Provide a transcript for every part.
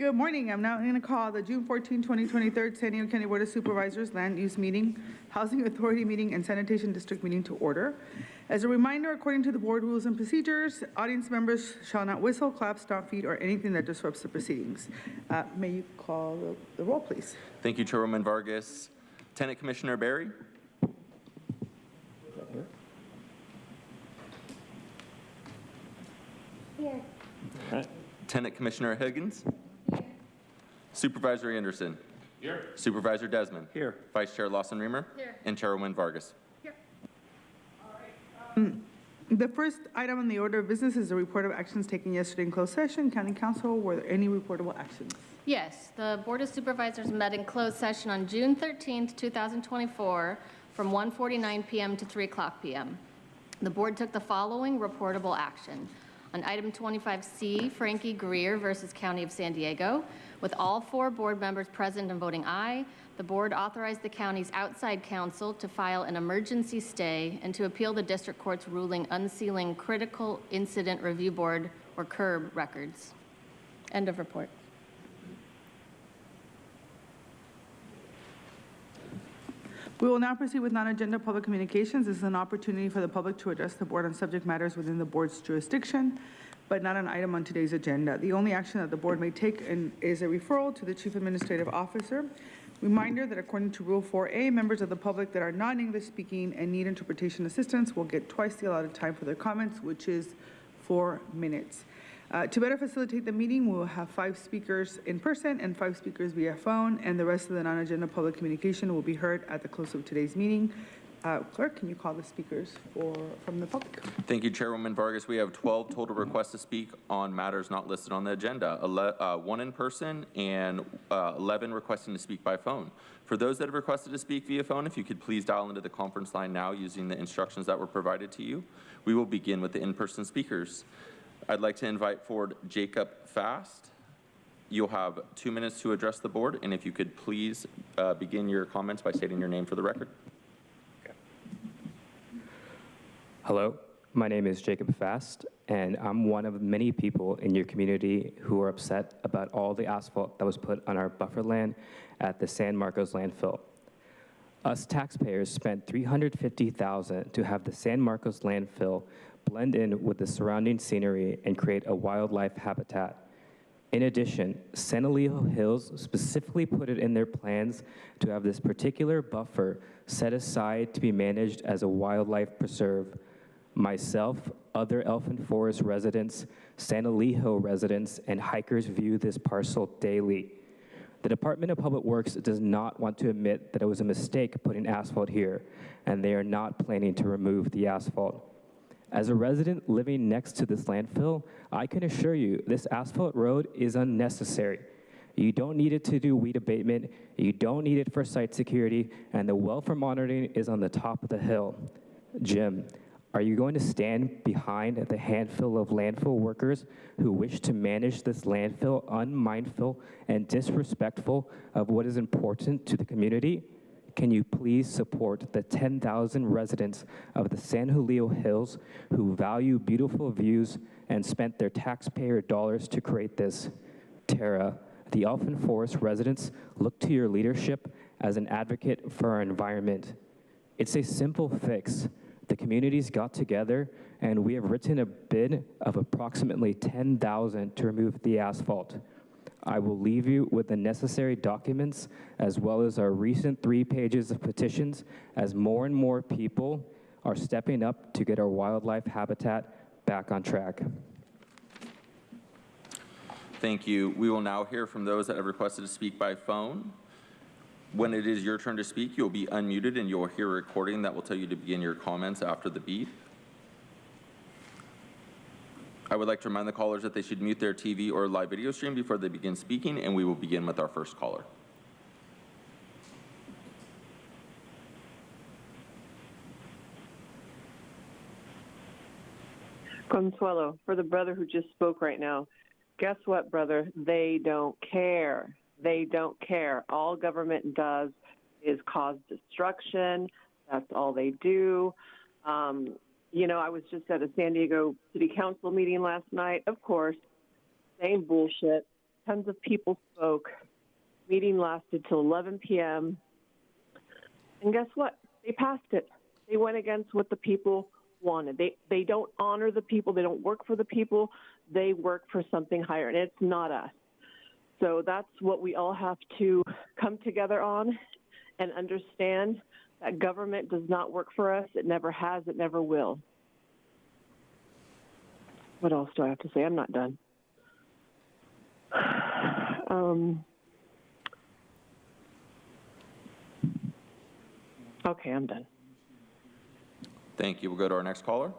Good morning. I'm now going to call the June 14, 2023 San Diego County Board of Supervisors Land Use Meeting, Housing Authority Meeting, and Sanitation District Meeting to order. As a reminder, according to the board rules and procedures, audience members shall not whistle, clap, stomp feet, or anything that disrupts the proceedings. May you call the roll, please? Thank you, Chairwoman Vargas. Tenant Commissioner Berry. Here. All right. Tenant Commissioner Higgins. Here. Supervisor Anderson. Here. Supervisor Desmond. Here. Vice Chair Lawson-Remer. Here. And Chairwoman Vargas. Here. All right. The first item on the order of business is a report of actions taken yesterday in closed session. County Council, were there any reportable actions? Yes, the Board of Supervisors met in closed session on June 13th, 2024 from 1:49 p.m. to 3:00 p.m. The board took the following reportable action. On item 25C, Frankie Greer versus County of San Diego, with all 4 board members present and voting aye, the board authorized the county's outside counsel to file an emergency stay and to appeal the district court's ruling unsealing Critical Incident Review Board, or CIRB, records. End of report. We will now proceed with non-agenda public communications. This is an opportunity for the public to address the board on subject matters within the board's jurisdiction, but not an item on today's agenda. The only action that the board may take is a referral to the Chief Administrative Officer. Reminder that according to Rule 4A, members of the public that are non-English speaking and need interpretation assistance will get twice the allotted time for their comments, which is 4 minutes. To better facilitate the meeting, we will have 5 speakers in person and 5 speakers via phone, and the rest of the non-agenda public communication will be heard at the close of today's meeting. Clerk, can you call the speakers from the public? Thank you, Chairwoman Vargas. We have 12 total requests to speak on matters not listed on the agenda, 1 in person and 11 requesting to speak by phone. For those that have requested to speak via phone, if you could please dial into the conference line now using the instructions that were provided to you. We will begin with the in-person speakers. I'd like to invite forward Jacob Fast. You'll have 2 minutes to address the board, and if you could please begin your comments by stating your name for the record. Okay. Hello, my name is Jacob Fast, and I'm one of many people in your community who are upset about all the asphalt that was put on our buffer land at the San Marcos landfill. Us taxpayers spent $350,000 to have the San Marcos landfill blend in with the surrounding scenery and create a wildlife habitat. In addition, San Elijo Hills specifically put it in their plans to have this particular buffer set aside to be managed as a wildlife preserve. Myself, other Elfin Forest residents, San Elijo residents, and hikers view this parcel daily. The Department of Public Works does not want to admit that it was a mistake putting asphalt here, and they are not planning to remove the asphalt. As a resident living next to this landfill, I can assure you this asphalt road is unnecessary. You don't need it to do weed abatement, you don't need it for site security, and the welfare monitoring is on the top of the hill. Jim, are you going to stand behind the handful of landfill workers who wish to manage this landfill unmindful and disrespectful of what is important to the community? Can you please support the 10,000 residents of the San Julio Hills who value beautiful views and spent their taxpayer dollars to create this? Tara, the Elfin Forest residents look to your leadership as an advocate for our environment. It's a simple fix. The communities got together and we have written a bid of approximately $10,000 to remove the asphalt. I will leave you with the necessary documents as well as our recent 3 pages of petitions as more and more people are stepping up to get our wildlife habitat back on track. Thank you. We will now hear from those that have requested to speak by phone. When it is your turn to speak, you'll be unmuted and you'll hear a recording that will tell you to begin your comments after the beep. I would like to remind the callers that they should mute their TV or live video stream before they begin speaking, and we will begin with our first caller. Consuelo, for the brother who just spoke right now, guess what, brother? They don't care. They don't care. All government does is cause destruction. That's all they do. You know, I was just at a San Diego City Council meeting last night. Of course, same bullshit. Tons of people spoke. Meeting lasted till 11 p.m. And guess what? They passed it. They went against what the people wanted. They don't honor the people. They don't work for the people. They work for something higher, and it's not us. So that's what we all have to come together on and understand that government does not work for us. It never has. It never will. What else do I have to say? I'm not done. Okay, I'm done. Thank you. We'll go to our next caller.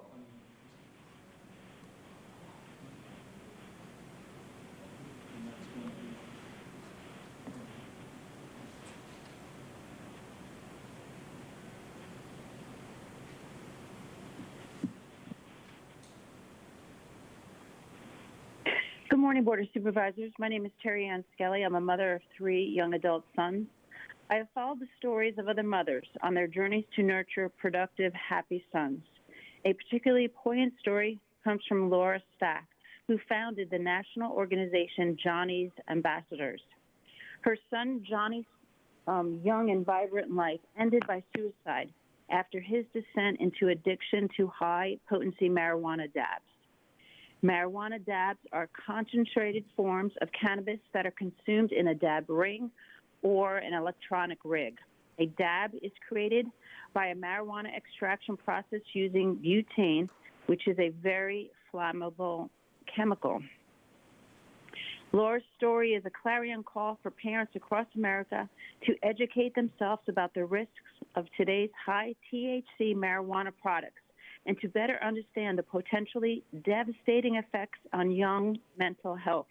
Good morning, Board of Supervisors. My name is Terry Ann Skelly. I'm a mother of 3 young adult sons. I have followed the stories of other mothers on their journeys to nurture productive, happy sons. A particularly poignant story comes from Laura Stack, who founded the national organization Johnny's Ambassadors. Her son Johnny's young and vibrant life ended by suicide after his descent into addiction to high-potency marijuana dabs. Marijuana dabs are concentrated forms of cannabis that are consumed in a dab ring or an electronic rig. A dab is created by a marijuana extraction process using butane, which is a very flammable chemical. Laura's story is a clarion call for parents across America to educate themselves about the risks of today's high THC marijuana products and to better understand the potentially devastating effects on young mental health.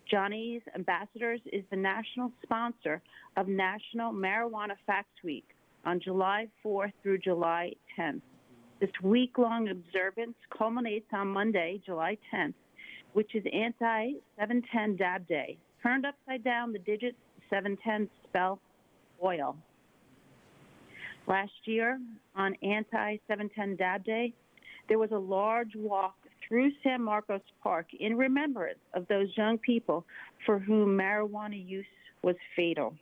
Johnny's Ambassadors is the national sponsor of National Marijuana Facts Week on July 4th through July 10th. This week-long observance culminates on Monday, July 10th, which is Anti-710 Dab Day. Turned upside down, the digits 710 spell oil. Last year, on Anti-710 Dab Day, there was a large walk through San Marcos Park in remembrance of those young people for whom marijuana use was fatal.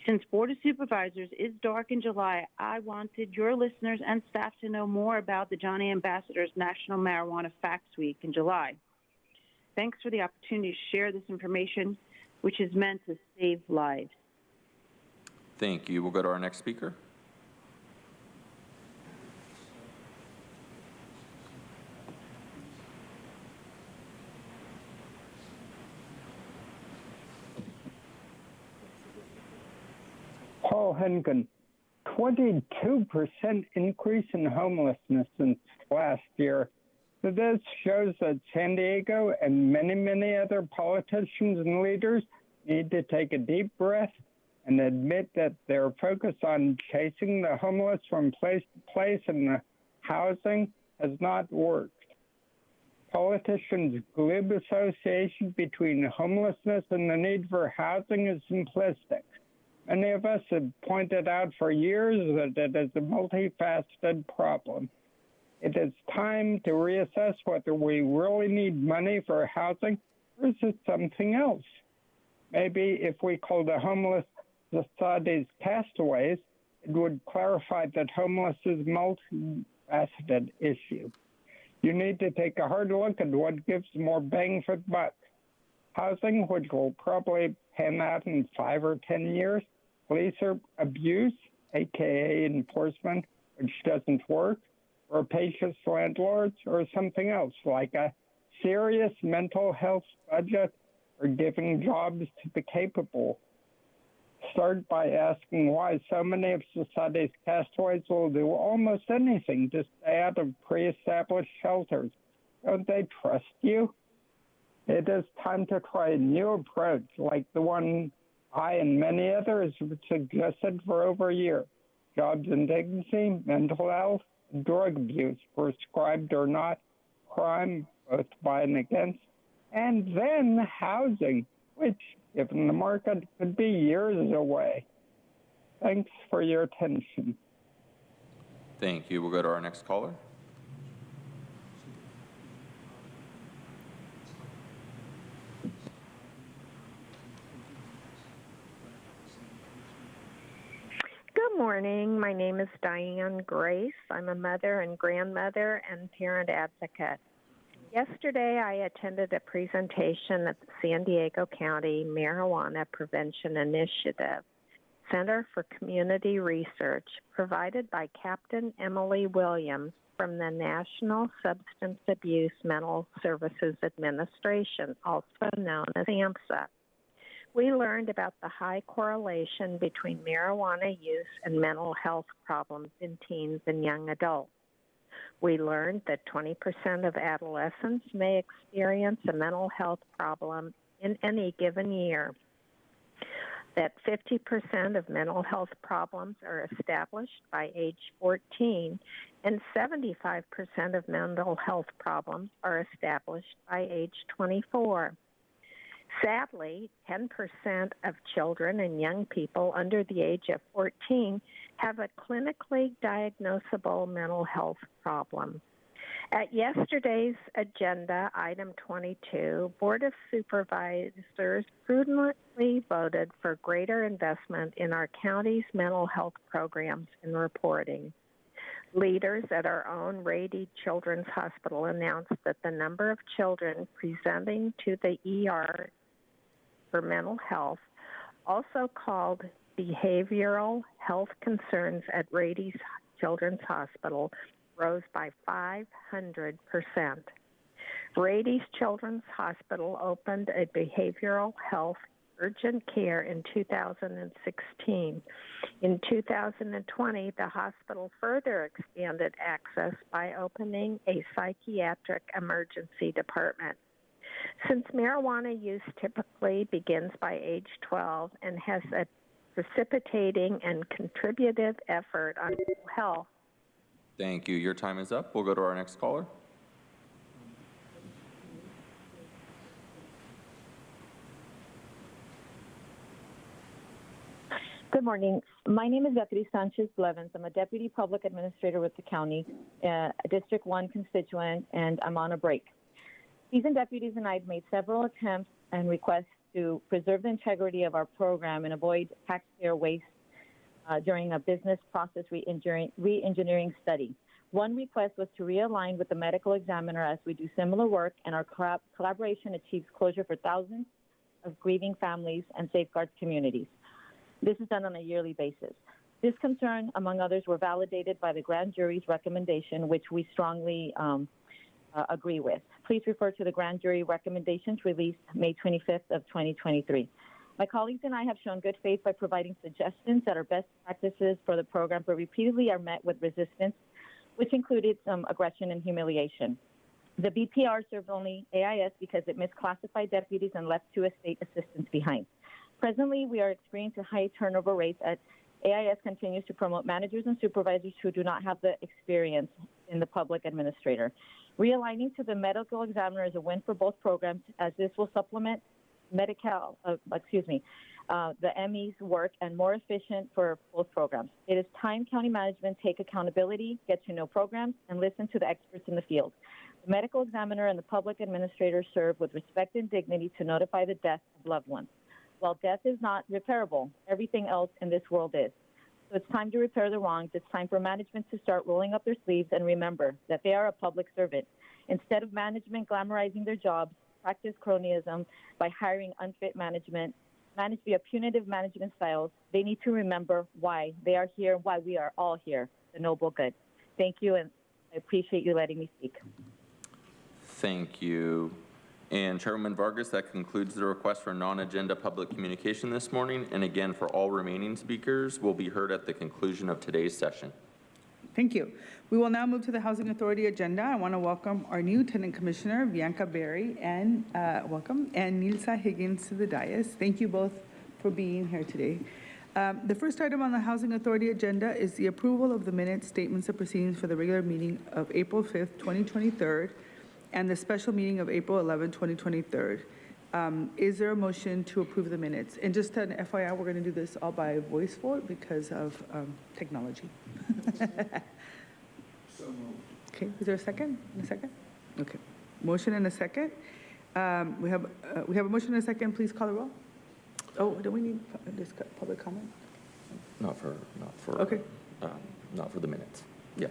Since Board of Supervisors is dark in July, I wanted your listeners and staff to know more about the Johnny Ambassadors National Marijuana Facts Week in July. Thanks for the opportunity to share this information, which is meant to save lives. Thank you. We'll go to our next speaker. Paul Henkin, 22% increase in homelessness since last year. So this shows that San Diego and many, many other politicians and leaders need to take a deep breath and admit that their focus on chasing the homeless from place to place and the housing has not worked. Politicians' glib association between homelessness and the need for housing is simplistic. Many of us have pointed out for years that it is a multifaceted problem. It is time to reassess whether we really need money for housing or is it something else. Maybe if we called the homeless society's castaways, it would clarify that homeless is a multifaceted issue. You need to take a hard look at what gives more bang for the buck. Housing, which will probably pan out in 5 or 10 years, police abuse, aka enforcement, which doesn't work, or rapacious landlords, or something else like a serious mental health budget or giving jobs to the capable. Start by asking why so many of society's castaways will do almost anything to stay out of pre-established shelters. Don't they trust you? It is time to try a new approach like the one I and many others have suggested for over a year. Jobs and dignity, mental health, drug abuse, prescribed or not, crime, both by and against, and then housing, which, given the market, could be years away. Thanks for your attention. Thank you. We'll go to our next caller. name is Diane Grace. I'm a mother and grandmother and parent advocate. Yesterday, I attended a presentation at the San Diego County Marijuana Prevention Initiative Center for Community Research, provided by Captain Emily Williams from the National Substance Abuse Mental Services Administration, also known as SAMHSA. We learned about the high correlation between marijuana use and mental health problems in teens and young adults. We learned that 20% of adolescents may experience a mental health problem in any given year, that 50% of mental health problems are established by age 14, and 75% of mental health problems are established by age 24. Sadly, 10% of children and young people under the age of 14 have a clinically diagnosable mental health problem. At yesterday's agenda, item 22, Board of Supervisors prudently voted for greater investment in our county's mental health programs and reporting. Leaders at our own Rady Children's Hospital announced that the number of children presenting to the ER for mental health, also called behavioral health concerns at Rady Children's Hospital, rose by 500%. Rady's Children's Hospital opened a behavioral health urgent care in 2016. In 2020, the hospital further expanded access by opening a psychiatric emergency department. Since marijuana use typically begins by age 12 and has a precipitating and contributive effort on health. Thank you. Your time is up. We'll go to our next caller. Good morning. My name is Beatriz Sanchez Blevins. I'm a Deputy Public Administrator with the county, District 1 constituent, and I'm on a break. Seasoned deputies and I have made several attempts and requests to preserve the integrity of our program and avoid taxpayer waste during a business process re-engineering study. One request was to realign with the medical examiner as we do similar work, and our collaboration achieves closure for thousands of grieving families and safeguards communities. This is done on a yearly basis. This concern, among others, were validated by the grand jury's recommendation, which we strongly agree with. Please refer to the grand jury recommendations released May 25th of 2023. My colleagues and I have shown good faith by providing suggestions that are best practices for the program, but repeatedly are met with resistance, which included some aggression and humiliation. The BPR served only AIS because it misclassified deputies and left 2 estate assistants behind. Presently, we are experiencing high turnover rates as AIS continues to promote managers and supervisors who do not have the experience in the public administrator. Realigning to the medical examiner is a win for both programs, as this will supplement the ME's work and more efficient for both programs. It is time county management take accountability, get to know programs, and listen to the experts in the field. The medical examiner and the public administrator serve with respect and dignity to notify the death of loved ones. While death is not repairable, everything else in this world is. So it's time to repair the wrongs. It's time for management to start rolling up their sleeves and remember that they are a public servant. Instead of management glamorizing their jobs, practice cronyism by hiring unfit management, manage via punitive management styles, they need to remember why they are here, why we are all here, the noble good. Thank you, and I appreciate you letting me speak. Thank you. And Chairwoman Vargas, that concludes the request for non-agenda public communication this morning. And again, for all remaining speakers, will be heard at the conclusion of today's session. Thank you. We will now move to the Housing Authority agenda. I want to welcome our new Tenant Commissioner, Bianca Berry, and and Nilsa Higgins to the dais. Thank you both for being here today. The first item on the Housing Authority agenda is the approval of the minutes, statements of proceedings for the regular meeting of April 5th, 2023, and the special meeting of April 11, 2023. Is there a motion to approve the minutes? And just an FYI, we're going to do this all by voice vote because of technology. So moved. Okay, is there a second? A second? Okay, motion and a second. We have a motion and a second. Please call the roll. Oh, do we need public comment? Not for. Okay. not for the minutes. Yeah.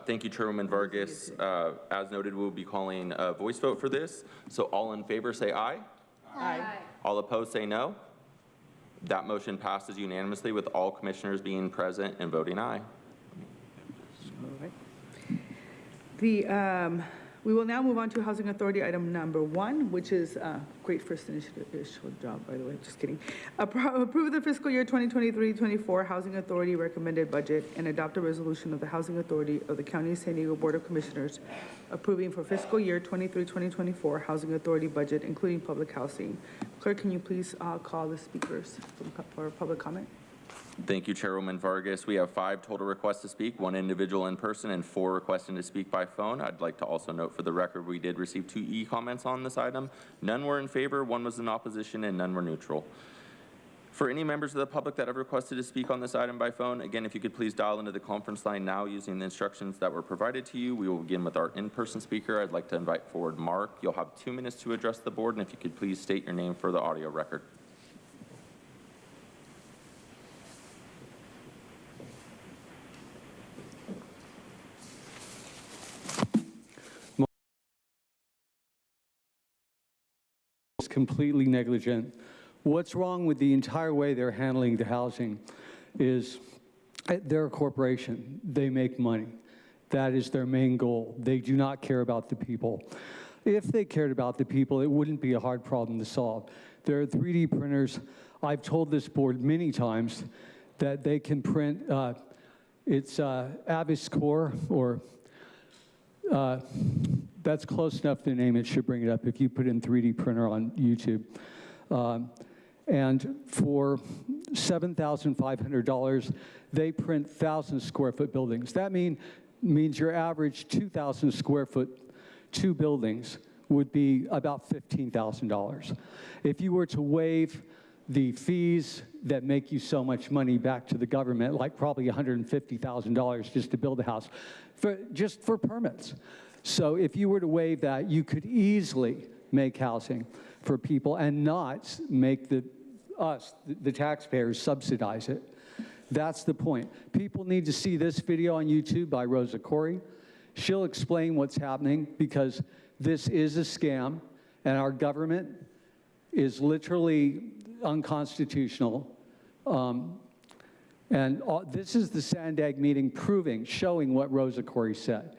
Thank you, Chairwoman Vargas. As noted, we'll be calling a voice vote for this. So all in favor say aye. Aye. All opposed say no. That motion passes unanimously with all commissioners being present and voting aye. We will now move on to Housing Authority item number 1, which is great first initial job, by the way, just kidding. Approve the fiscal year 2023-24 Housing Authority recommended budget and adopt a resolution of the Housing Authority of the County of San Diego Board of Commissioners approving for fiscal year 23-2024 Housing Authority budget, including public housing. Clerk, can you please call the speakers for public comment? Thank you, Chairwoman Vargas. We have 5 total requests to speak, 1 individual in person and 4 requesting to speak by phone. I'd like to also note for the record, we did receive 2 e-comments on this item. None were in favor, 1 was in opposition, and none were neutral. For any members of the public that have requested to speak on this item by phone, again, if you could please dial into the conference line now using the instructions that were provided to you. We will begin with our in-person speaker. I'd like to invite forward Mark. You'll have 2 minutes to address the board, and if you could please state your name for the audio record. Completely negligent. What's wrong with the entire way they're handling the housing is they're a corporation. They make money. That is their main goal. They do not care about the people. If they cared about the people, it wouldn't be a hard problem to solve. There are 3D printers. I've told this board many times that they can print, it's Aviscore, or that's close enough to name it, should bring it up if you put in 3D printer on YouTube. And for $7,500, they print 1,000 square foot buildings. That means your average 2,000 square foot 2 buildings would be about $15,000. If you were to waive the fees that make you so much money back to the government, like probably $150,000 just to build a house, just for permits. So if you were to waive that, you could easily make housing for people and not make the taxpayers, subsidize it. That's the point. People need to see this video on YouTube by Rosa Corey. She'll explain what's happening, because this is a scam, and our government is literally unconstitutional. This is the Sandag meeting showing what Rosa Corey said.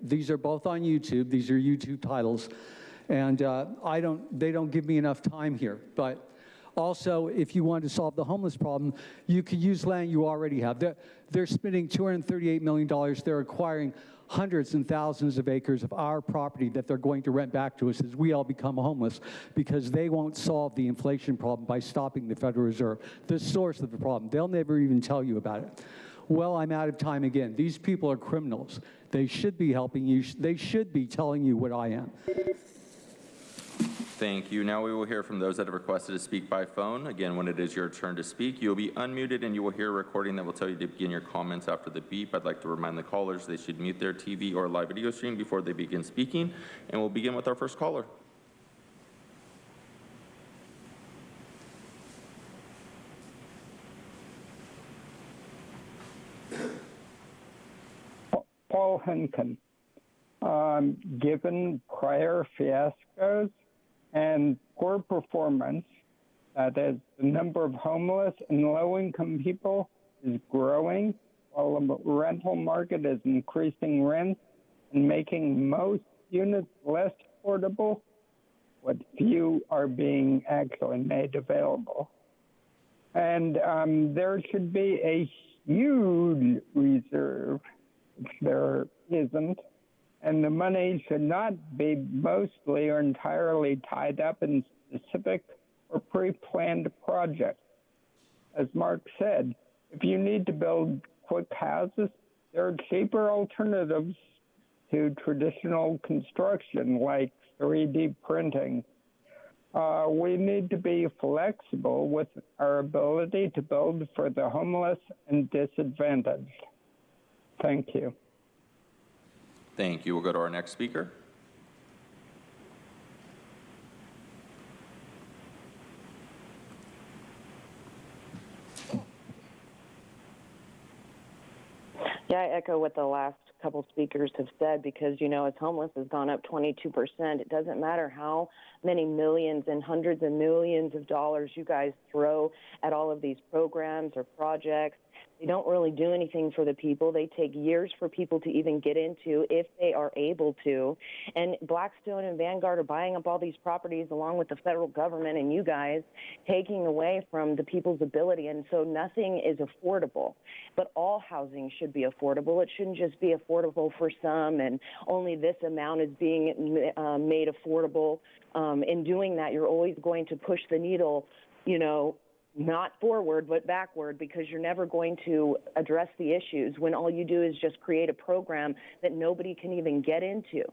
These are both on YouTube. These are YouTube titles. And they don't give me enough time here. But also, if you want to solve the homeless problem, you could use land you already have. They're spending $238 million. They're acquiring hundreds and thousands of acres of our property that they're going to rent back to us as we all become homeless, because they won't solve the inflation problem by stopping the Federal Reserve, the source of the problem. They'll never even tell you about it. Well, I'm out of time again. These people are criminals. They should be helping you. They should be telling you what I am. Thank you. Now we will hear from those that have requested to speak by phone. Again, when it is your turn to speak, you'll be unmuted and you will hear a recording that will tell you to begin your comments after the beep. I'd like to remind the callers they should mute their TV or live video stream before they begin speaking. And we'll begin with our first caller. Paul Henkin. Given prior fiascos and poor performance, that is, the number of homeless and low-income people is growing, while the rental market is increasing rents and making most units less affordable, what few are being actually made available. And there should be a huge reserve, which there isn't, and the money should not be mostly or entirely tied up in specific or pre-planned projects. As Mark said, if you need to build quick houses, there are cheaper alternatives to traditional construction like 3D printing. We need to be flexible with our ability to build for the homeless and disadvantaged. Thank you. Thank you. We'll go to our next speaker. Yeah, I echo what the last couple speakers have said because, you know, as homeless has gone up 22%, it doesn't matter how many millions and hundreds of millions of dollars you guys throw at all of these programs or projects. They don't really do anything for the people. They take years for people to even get into if they are able to. And Blackstone and Vanguard are buying up all these properties along with the federal government and you guys, taking away from the people's ability. And so nothing is affordable. But all housing should be affordable. It shouldn't just be affordable for some and only this amount is being made affordable. In doing that, you're always going to push the needle, you know, not forward, but backward, because you're never going to address the issues when all you do is just create a program that nobody can even get into.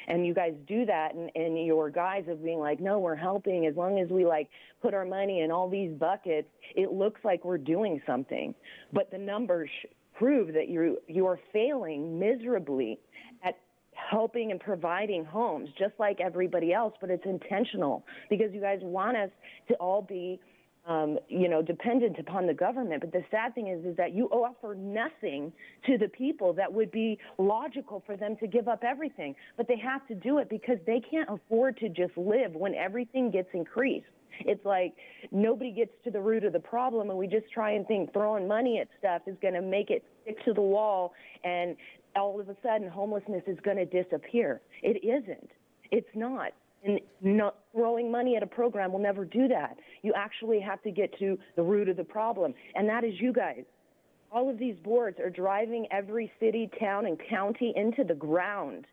And you guys do that, and your guys of being like, no, we're helping as long as we, like, put our money in all these buckets, it looks like we're doing something. But the numbers prove that you are failing miserably at helping and providing homes, just like everybody else, but it's intentional because you guys want us to all be you know, dependent upon the government. But the sad thing is that you offer nothing to the people that would be logical for them to give up everything. But they have to do it because they can't afford to just live when everything gets increased. It's like nobody gets to the root of the problem, and we just try and think throwing money at stuff is going to make it stick to the wall, and all of a sudden homelessness is going to disappear. It isn't. It's not. And not throwing money at a program will never do that. You actually have to get to the root of the problem, and that is you guys. All of these boards are driving every city, town, and county into the ground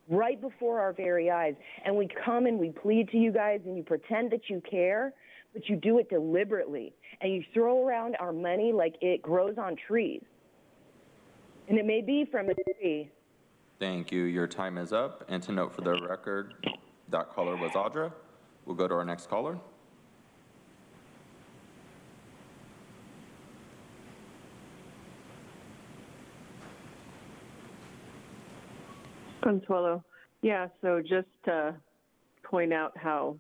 right before our very eyes. And we come and we plead to you guys, and you pretend that you care, but you do it deliberately. And you throw around our money like it grows on trees. And it may be from a tree. Thank you. Your time is up. And to note for the record, that caller was Audra. We'll go to our next caller. Consuelo. Yeah, so just to point out how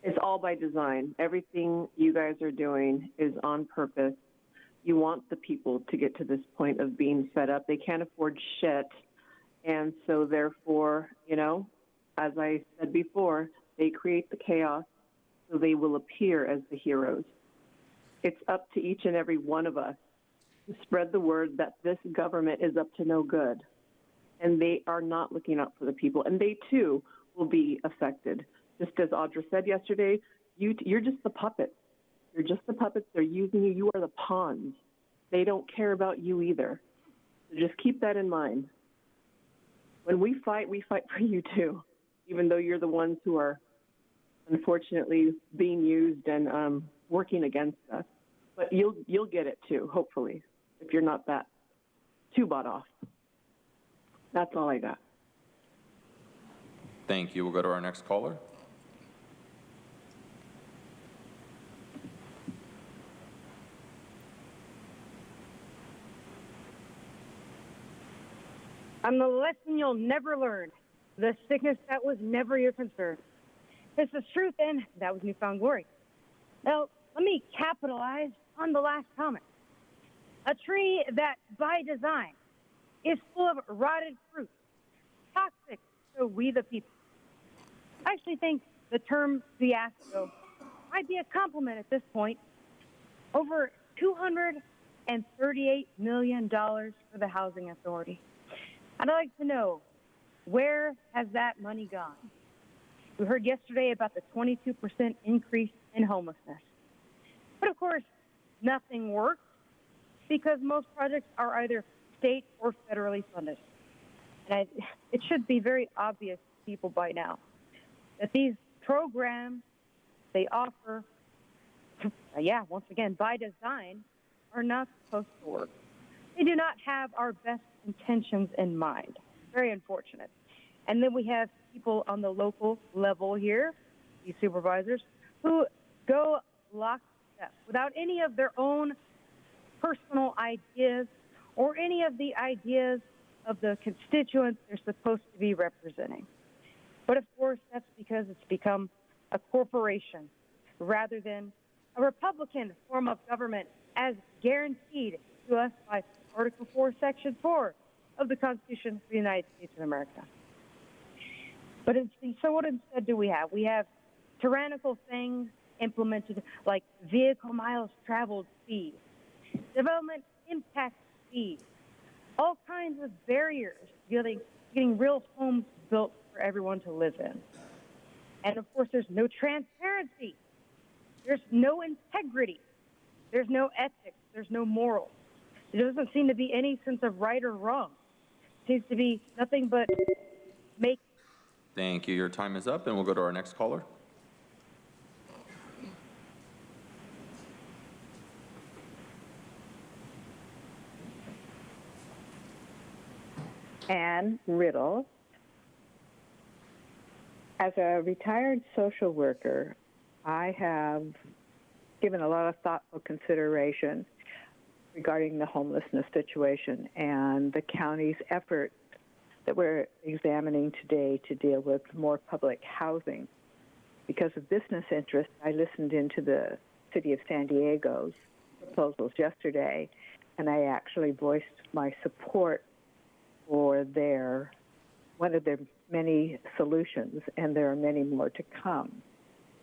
it's all by design. Everything you guys are doing is on purpose. You want the people to get to this point of being fed up. They can't afford shit. And so therefore, you know, as I said before, they create the chaos so they will appear as the heroes. It's up to each and every one of us to spread the word that this government is up to no good. And they are not looking out for the people. And they, too, will be affected. Just as Audra said yesterday, you're just the puppets. You're just the puppets. They're using you. You are the pawns. They don't care about you either. So just keep that in mind. When we fight for you, too. Even though you're the ones who are unfortunately being used and working against us. But you'll get it too, hopefully, if you're not that too bought off. That's all I got. Thank you. We'll go to our next caller. I'm the lesson you'll never learn. The sickness that was never your concern. This is truth, and that was newfound glory. Now, let me capitalize on the last comment. A tree that, by design, is full of rotted fruit, toxic to we the people. I actually think the term fiasco might be a compliment at this point. Over $238 million for the Housing Authority. I'd like to know, where has that money gone? We heard yesterday about the 22% increase in homelessness. But of course, nothing works because most projects are either state or federally funded. And it should be very obvious to people by now that these programs they offer, once again, by design, are not supposed to work. They do not have our best intentions in mind. Very unfortunate. And then we have people on the local level here, these supervisors, who go lockstep without any of their own personal ideas or any of the ideas of the constituents they're supposed to be representing. But of course, that's because it's become a corporation rather than a Republican form of government as guaranteed to us by Article 4, Section 4 of the Constitution of the United States of America. But so what instead do we have? We have tyrannical things implemented like vehicle miles traveled fee, development impact fee, all kinds of barriers getting real homes built for everyone to live in. And of course, there's no transparency. There's no integrity. There's no ethics. There's no morals. There doesn't seem to be any sense of right or wrong. It seems to be nothing but make. Thank you. Your time is up, and we'll go to our next caller. Ann Riddle. As a retired social worker, I have given a lot of thoughtful consideration regarding the homelessness situation and the county's effort that we're examining today to deal with more public housing. Because of business interest, I listened into the City of San Diego's proposals yesterday, and I actually voiced my support for one of their many solutions, and there are many more to come.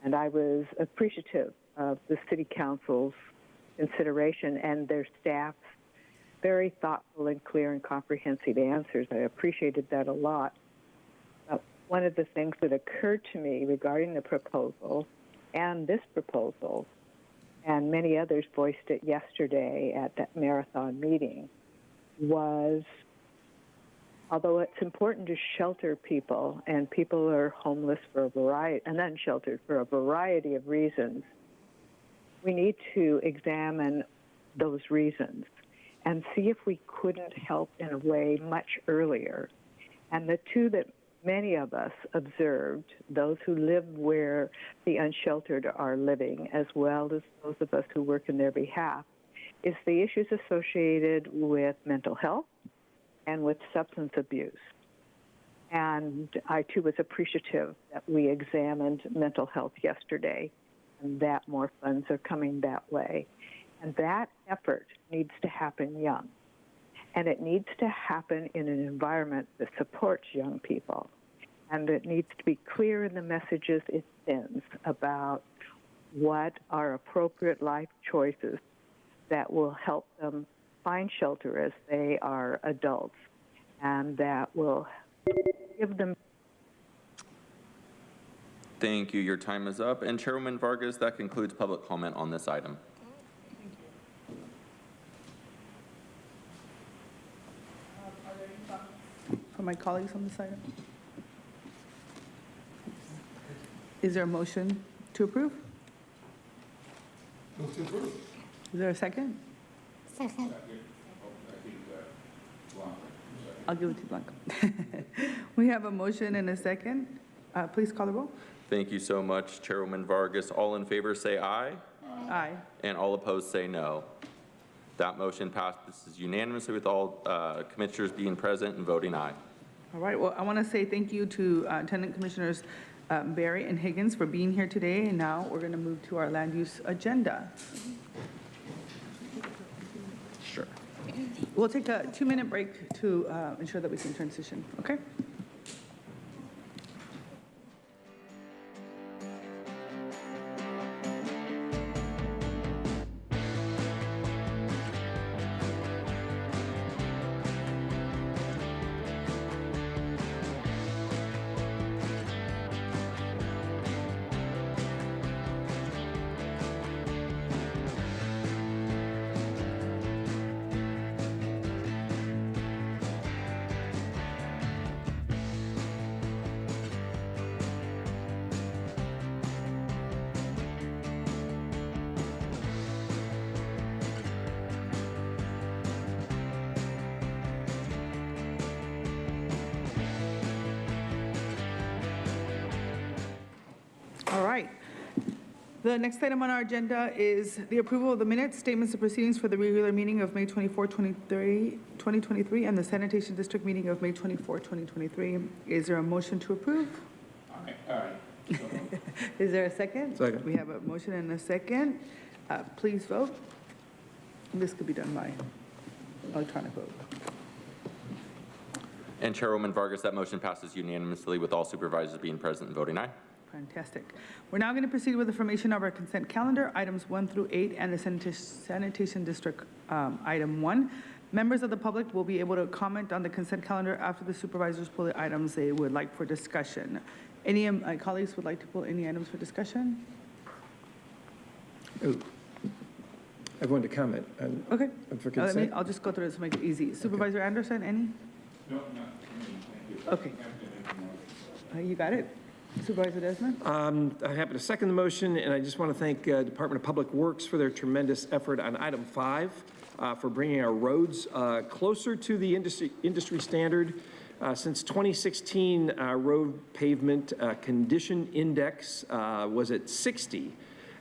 And I was appreciative of the City Council's consideration and their staff's very thoughtful and clear and comprehensive answers. I appreciated that a lot. One of the things that occurred to me regarding the proposal and this proposal, and many others voiced it yesterday at that marathon meeting, was although it's important to shelter people, and people are homeless for a variety, and unsheltered for a variety of reasons, we need to examine those reasons and see if we couldn't help in a way much earlier. And the two that many of us observed, those who live where the unsheltered are living, as well as those of us who work in their behalf, is the issues associated with mental health and with substance abuse. And I, too, was appreciative that we examined mental health yesterday, and that more funds are coming that way. And that effort needs to happen young. And it needs to happen in an environment that supports young people. And it needs to be clear in the messages it sends about what are appropriate life choices that will help them find shelter as they are adults, and that will give them. Thank you. Your time is up. And Chairwoman Vargas, that concludes public comment on this item. Are there any thoughts from my colleagues on this item? Is there a motion to approve? Move to approve. Is there a second? Second. I'll give it to Blanco. We have a motion and a second. Please call the roll. Thank you so much, Chairwoman Vargas. All in favor say aye. Aye. And all opposed say no. That motion passes unanimously with all commissioners being present and voting aye. All right. Well, I want to say thank you to Attendant Commissioners Barry and Higgins for being here today. And now we're going to move to our land use agenda. Sure. We'll take a 2-minute break to ensure that we can transition. Okay? All right. The next item on our agenda is the approval of the minutes, statements of proceedings for the regular meeting of May 24, 2023, and the sanitation district meeting of May 24, 2023. Is there a motion to approve? All right. Is there a second? Second. We have a motion and a second. Please vote. This could be done by electronic vote. And Chairwoman Vargas, that motion passes unanimously with all supervisors being present and voting aye. Fantastic. We're now going to proceed with the formation of our consent calendar, items 1 through 8, and the sanitation district item 1. Members of the public will be able to comment on the consent calendar after the supervisors pull the items they would like for discussion. Any of my colleagues would like to pull any items for discussion? Oh, I wanted to comment. Okay. For consent. I'll just go through this to make it easy. Supervisor Anderson, any? No, not for me, thank you. Okay. You got it. Supervisor Desmond? I'm happy to second the motion, and I just want to thank Department of Public Works for their tremendous effort on item 5 for bringing our roads closer to the industry standard. Since 2016, road pavement condition index was at 60.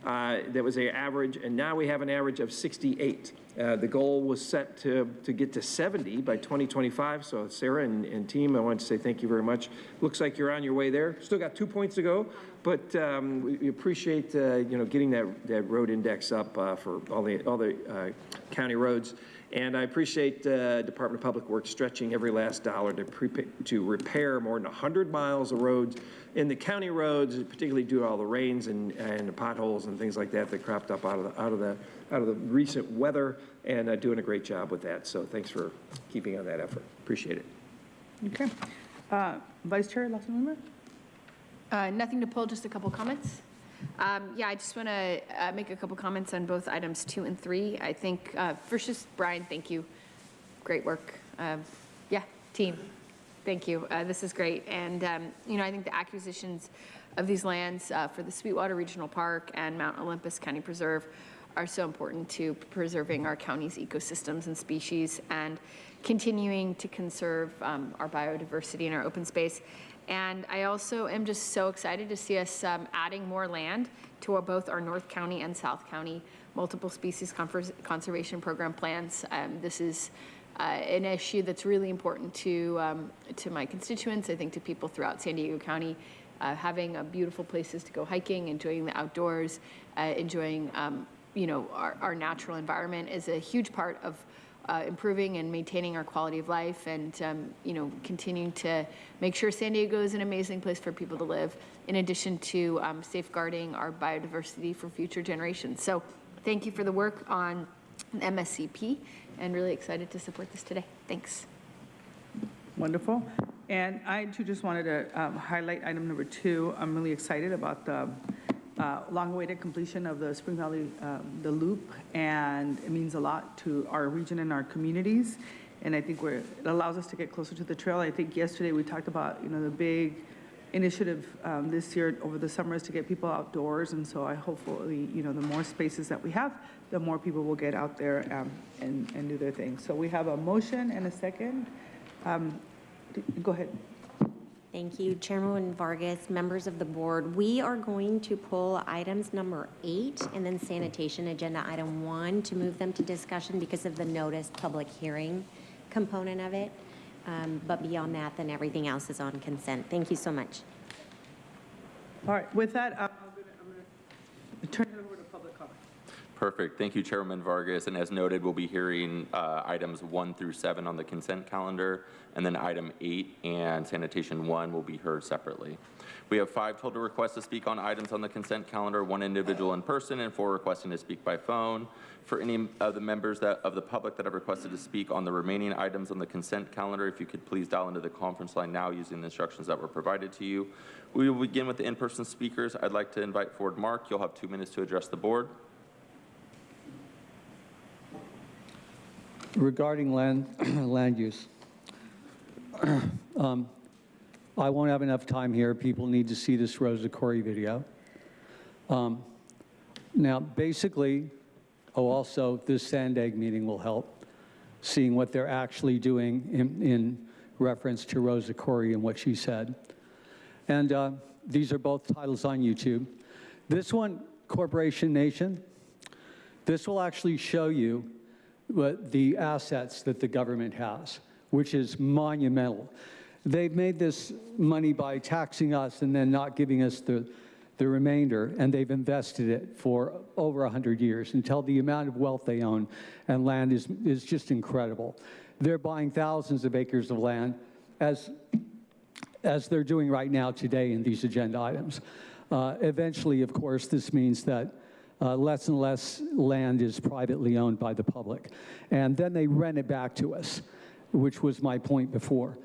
That was an average, and now we have an average of 68. The goal was set to get to 70 by 2025. So Sarah and team, I want to say thank you very much. Looks like you're on your way there. Still got 2 points to go, but we appreciate getting that road index up for all the county roads. And I appreciate Department of Public Works stretching every last dollar to repair more than 100 miles of roads in the county roads, particularly due to all the rains and the potholes and things like that cropped up out of the recent weather, and doing a great job with that. So thanks for keeping on that effort. Appreciate it. Okay. Vice Chair Lawson-Weimer? Nothing to pull, just a couple comments. Yeah, I just want to make a couple comments on both items 2 and 3. I think, first, just Brian, thank you. Great work. Yeah, team, thank you. This is great. And, I think the acquisitions of these lands for the Sweetwater Regional Park and Mount Olympus County Preserve are so important to preserving our county's ecosystems and species and continuing to conserve our biodiversity and our open space. And I also am just so excited to see us adding more land to both our North County and South County multiple species conservation program plans. This is an issue that's really important to my constituents, I think to people throughout San Diego County, having beautiful places to go hiking, enjoying the outdoors, enjoying our natural environment is a huge part of improving and maintaining our quality of life, and continuing to make sure San Diego is an amazing place for people to live, in addition to safeguarding our biodiversity for future generations. So thank you for the work on MSCP, and really excited to support this today. Thanks. Wonderful. And I too just wanted to highlight item number 2. I'm really excited about the long-awaited completion of the Spring Valley, the loop, and it means a lot to our region and our communities. And I think it allows us to get closer to the trail. I think yesterday we talked about, the big initiative this year over the summer is to get people outdoors. And so I hopefully, the more spaces that we have, the more people will get out there and do their thing. So we have a motion and a second. Go ahead. Thank you, Chairwoman Vargas, members of the board. We are going to pull items number 8 and then sanitation agenda item 1 to move them to discussion because of the noticed public hearing component of it. But beyond that, then everything else is on consent. Thank you so much. All right, with that, I'm going to turn it over to public comment. Perfect. Thank you, Chairwoman Vargas. And as noted, we'll be hearing items 1 through 7 on the consent calendar, and then item 8 and sanitation 1 will be heard separately. We have 5 total requests to speak on items on the consent calendar, 1 individual in person and 4 requesting to speak by phone. For any of the members of the public that have requested to speak on the remaining items on the consent calendar, if you could please dial into the conference line now using the instructions that were provided to you. We will begin with the in-person speakers. I'd like to invite forward Mark. You'll have 2 minutes to address the board. Regarding land use, I won't have enough time here. People need to see this Rosa Corey video. Now, basically, also this Sandag meeting will help, seeing what they're actually doing in reference to Rosa Corey and what she said. And these are both titles on YouTube. This one, Corporation Nation, this will actually show you the assets that the government has, which is monumental. They've made this money by taxing us and then not giving us the the remainder, and they've invested it for over 100 years until the amount of wealth they own and land is just incredible. They're buying thousands of acres of land as they're doing right now today in these agenda items. Eventually, of course, this means that less and less land is privately owned by the public. And then they rent it back to us, which was my point before.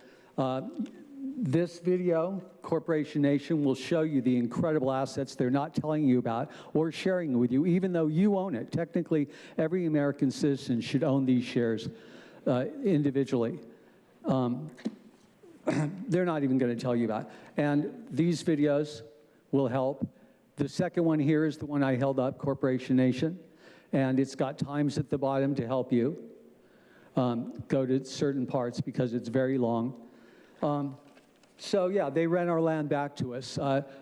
This video, Corporation Nation, will show you the incredible assets they're not telling you about or sharing with you, even though you own it. Technically, every American citizen should own these shares individually. They're not even going to tell you about. And these videos will help. The second one here is the one I held up, Corporation Nation, and it's got times at the bottom to help you go to certain parts because it's very long. So yeah, they rent our land back to us.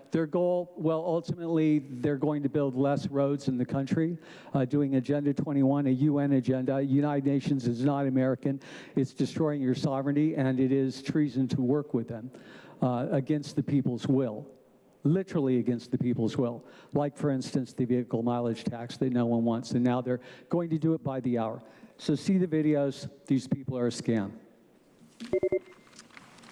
Their goal, well, ultimately, they're going to build less roads in the country, doing Agenda 21, a UN agenda. United Nations is not American. It's destroying your sovereignty, and it is treason to work with them against the people's will, literally against the people's will. Like, for instance, the vehicle mileage tax that no one wants, and now they're going to do it by the hour. So see the videos. These people are a scam.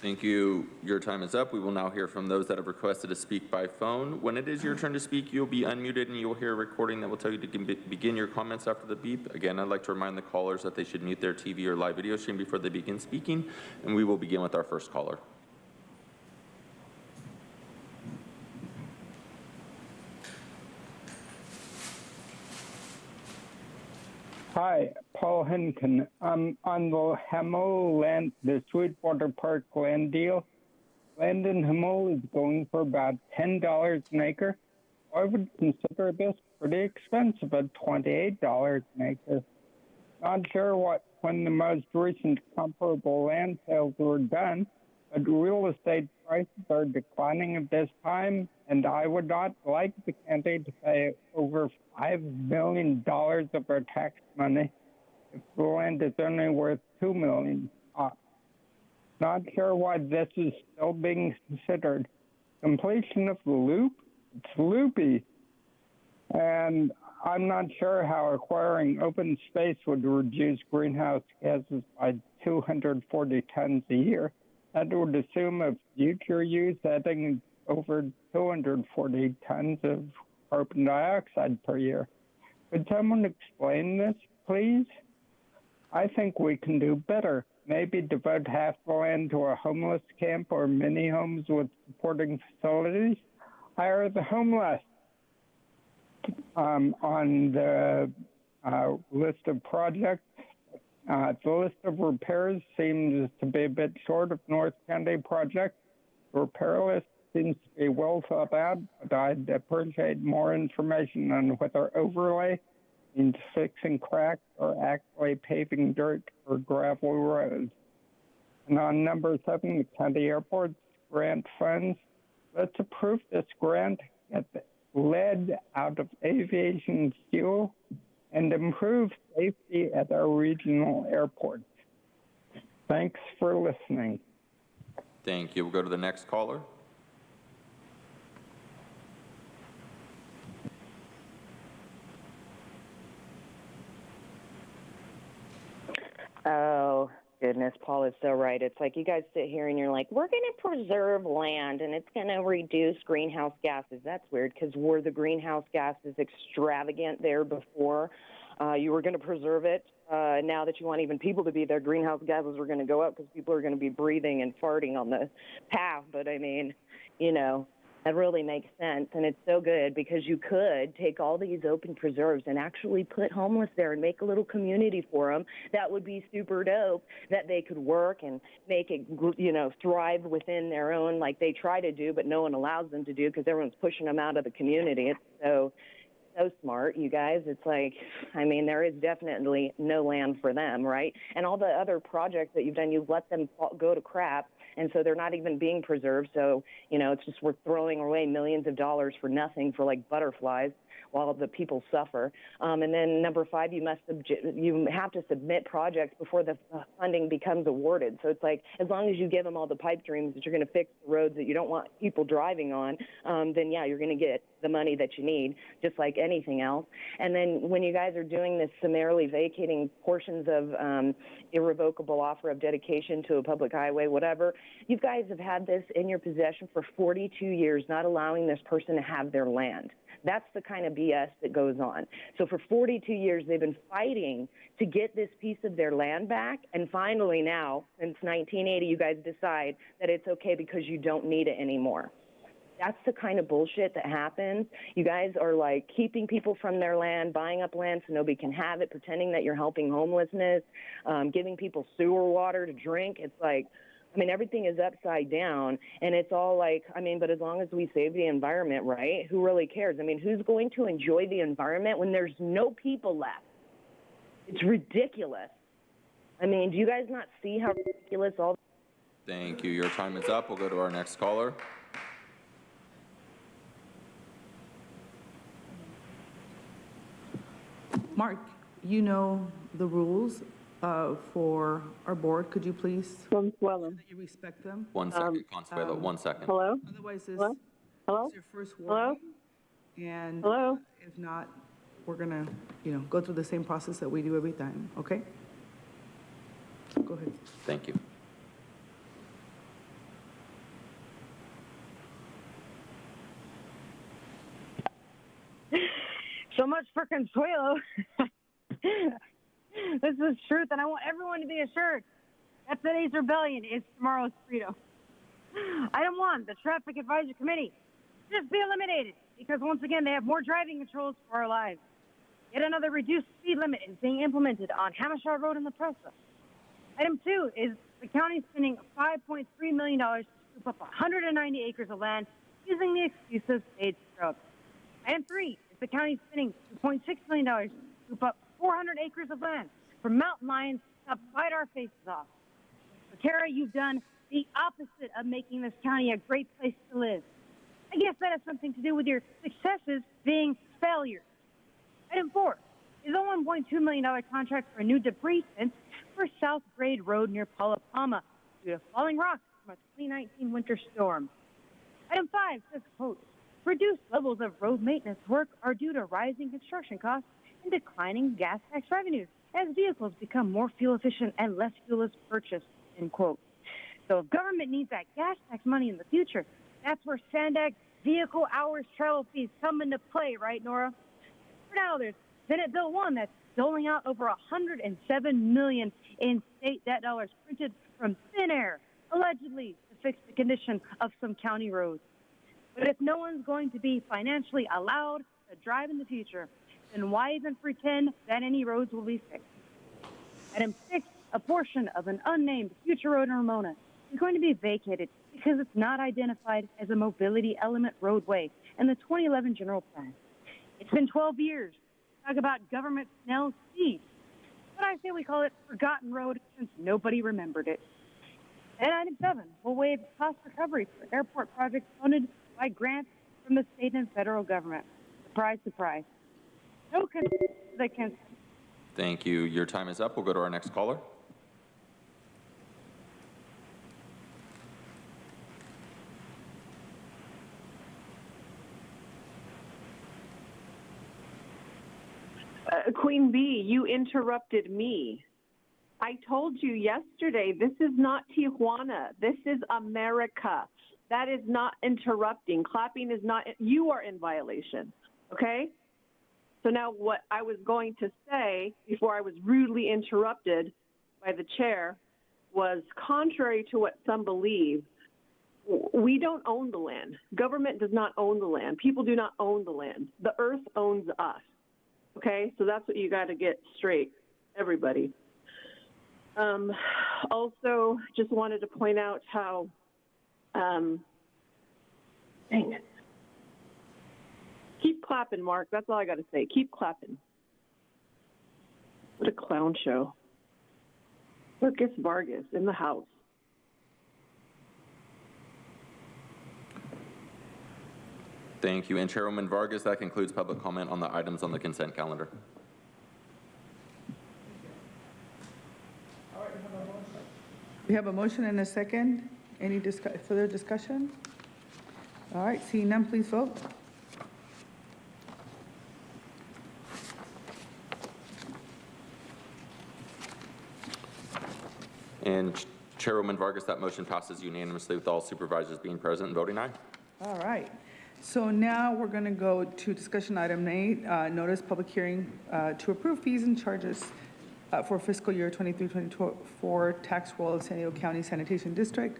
Thank you. Your time is up. We will now hear from those that have requested to speak by phone. When it is your turn to speak, you'll be unmuted and you'll hear a recording that will tell you to begin your comments after the beep. Again, I'd like to remind the callers that they should mute their TV or live video stream before they begin speaking, and we will begin with our first caller. Hi, Paul Henkin. On the Hamel land, the Sweetwater Park land deal, land in Hamel is going for about $10 an acre. I would consider this pretty expensive at $28 an acre. Not sure when the most recent comparable land sales were done, but real estate prices are declining at this time, and I would not like the county to pay over $5 million of our tax money if the land is only worth $2 million. Not sure why this is still being considered. Completion of the loop? It's loopy. And I'm not sure how acquiring open space would reduce greenhouse gases by 240 tons a year. That would assume a future use adding over 240 tons of carbon dioxide per year. Could someone explain this, please? I think we can do better. Maybe devote half the land to a homeless camp or mini homes with supporting facilities. Hire the homeless. On the list of projects, the list of repairs seems to be a bit short of North County projects. The repair list seems to be well thought out, but I'd appreciate more information on whether overlay means fixing cracks or actually paving dirt or gravel roads. And on number 7, the county airports grant funds. Let's approve this grant, get lead out of aviation fuel, and improve safety at our regional airports. Thanks for listening. Thank you. We'll go to the next caller. Oh, goodness, Paul is so right. It's like you guys sit here and you're like, we're going to preserve land and it's going to reduce greenhouse gases. That's weird because were the greenhouse gases extravagant there before you were going to preserve it? Now that you want even people to be there, greenhouse gases are going to go up because people are going to be breathing and farting on the path. But I mean, you know, that really makes sense. And it's so good because you could take all these open preserves and actually put homeless there and make a little community for them. That would be super dope, that they could work and make it, you know, thrive within their own, like they try to do, but no one allows them to do because everyone's pushing them out of the community. It's so smart, you guys. It's like, I mean, there is definitely no land for them, right? And all the other projects that you've done, you've let them go to crap. And so they're not even being preserved. So, you know, it's just we're throwing away millions of dollars for nothing for like butterflies. while the people suffer. And then number 5, you have to submit projects before the funding becomes awarded. So it's like, as long as you give them all the pipe dreams that you're going to fix the roads that you don't want people driving on, then yeah, you're going to get the money that you need, just like anything else. And then when you guys are doing this summarily vacating portions of irrevocable offer of dedication to a public highway, whatever, you guys have had this in your possession for 42 years, not allowing this person to have their land. That's the kind of BS that goes on. So for 42 years, they've been fighting to get this piece of their land back. And finally now, since 1980, you guys decide that it's okay because you don't need it anymore. That's the kind of bullshit that happens. You guys are like keeping people from their land, buying up land so nobody can have it, pretending that you're helping homelessness, giving people sewer water to drink. It's like, I mean, everything is upside down, and it's all like, I mean, but as long as we save the environment, right, who really cares? I mean, who's going to enjoy the environment when there's no people left? It's ridiculous. I mean, do you guys not see how ridiculous all... Thank you. Your time is up. We'll go to our next caller. Mark, you know the rules for our board. Could you please Consuelo. that you respect them? 1 second, Consuelo, 1 second. Hello? Otherwise, Hello? Hello? is your first Hello? warning. And Hello? if not, we're gonna, go through the same process that we do every time, okay? Go ahead. Thank you. So much for Consuelo. This is truth, and I want everyone to be assured that today's rebellion is tomorrow's freedom. Item 1, the Traffic Advisory Committee just be eliminated because, once again, they have more driving controls for our lives. Yet another reduced speed limit is being implemented on Hamashaw Road in the process. Item 2 is the county spending $5.3 million to scoop up 190 acres of land using the excuse of sage scrub. Item 3 is the county spending $2.6 million to scoop up 400 acres of land for mountain lions to bite our faces off. So, Kara, you've done the opposite of making this county a great place to live. I guess that has something to do with your successes being failures. Item 4 is a $1.2 million contract for a new debris fence for South Grade Road near Palapama due to falling rocks from a 2019 winter storm. Item 5 says, quote, reduced levels of road maintenance work are due to rising construction costs and declining gas tax revenues as vehicles become more fuel efficient and less fuel is purchased, end quote. So if government needs that gas tax money in the future, that's where SANDAG vehicle hours travel fees come into play, right, Nora? For now, there's Senate Bill 1 that's doling out over $107 million in state debt dollars printed from thin air, allegedly to fix the condition of some county roads. But if no one's going to be financially allowed to drive in the future, then why even pretend that any roads will be fixed? Item 6, a portion of an unnamed future road in Ramona is going to be vacated because it's not identified as a mobility element roadway in the 2011 general plan. It's been 12 years. Talk about government snail speed. But I say we call it Forgotten Road since nobody remembered it. And item 7 will waive cost recovery for airport projects funded by grants from the state and federal government. Surprise, surprise. No consent. Thank you. Your time is up. We'll go to our next caller. Queen Bee, you interrupted me. I told you yesterday, this is not Tijuana. This is America. That is not interrupting. Clapping is not, you are in violation, okay? So now what I was going to say before I was rudely interrupted by the chair was, contrary to what some believe, we don't own the land. Government does not own the land. People do not own the land. The earth owns us. Okay, so that's what you got to get straight, everybody. Also, just wanted to point out how, dang it. Keep clapping, Mark. That's all I got to say. Keep clapping. What a clown show. Lucas Vargas in the house. Thank you. And Chairwoman Vargas, that concludes public comment on the items on the consent calendar. We have a motion and a second. Any further discussion? All right, seeing none, please vote. And Chairwoman Vargas, that motion passes unanimously with all supervisors being present and voting aye. All right. So now we're going to go to discussion item 8, notice public hearing to approve fees and charges for fiscal year 23-24 tax roll of San Diego County Sanitation District,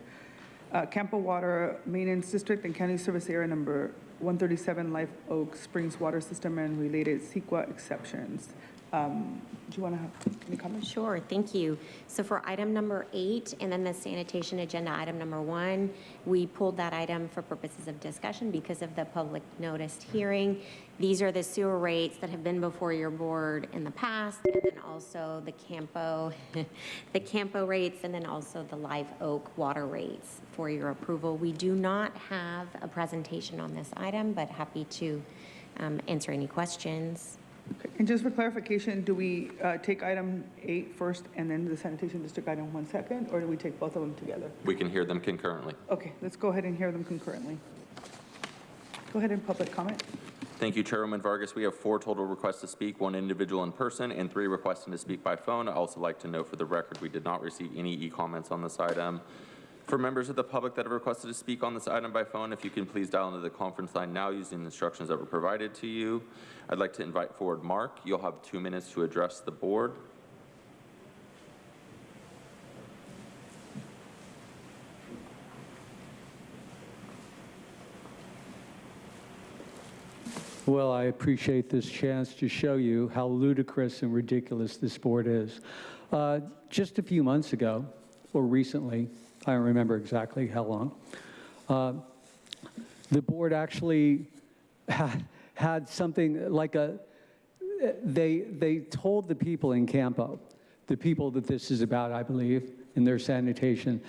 Campo Water Maintenance District, and County Service Area Number 137 Live Oak Springs Water System and related CEQA exceptions. Do you want to have any comments? Sure, thank you. So for item number 8 and then the sanitation agenda item number 1, we pulled that item for purposes of discussion because of the public noticed hearing. These are the sewer rates that have been before your board in the past, and then also the Campo, the Campo rates, and then also the Live Oak water rates for your approval. We do not have a presentation on this item, but happy to answer any questions. Okay. And just for clarification, do we take item 8 first and then the sanitation district item 1 second, or do we take both of them together? We can hear them concurrently. Okay, let's go ahead and hear them concurrently. Go ahead and public comment. Thank you, Chairwoman Vargas. We have 4 total requests to speak, 1 individual in person, and 3 requesting to speak by phone. I also like to note for the record, we did not receive any e-comments on this item. For members of the public that have requested to speak on this item by phone, if you can please dial into the conference line now using the instructions that were provided to you. I'd like to invite forward Mark. You'll have 2 minutes to address the board. Well, I appreciate this chance to show you how ludicrous and ridiculous this board is. Just a few months ago, or recently, I don't remember exactly how long, the board actually had something like they told the people in Campo, the people that this is about, I believe, in their sanitation,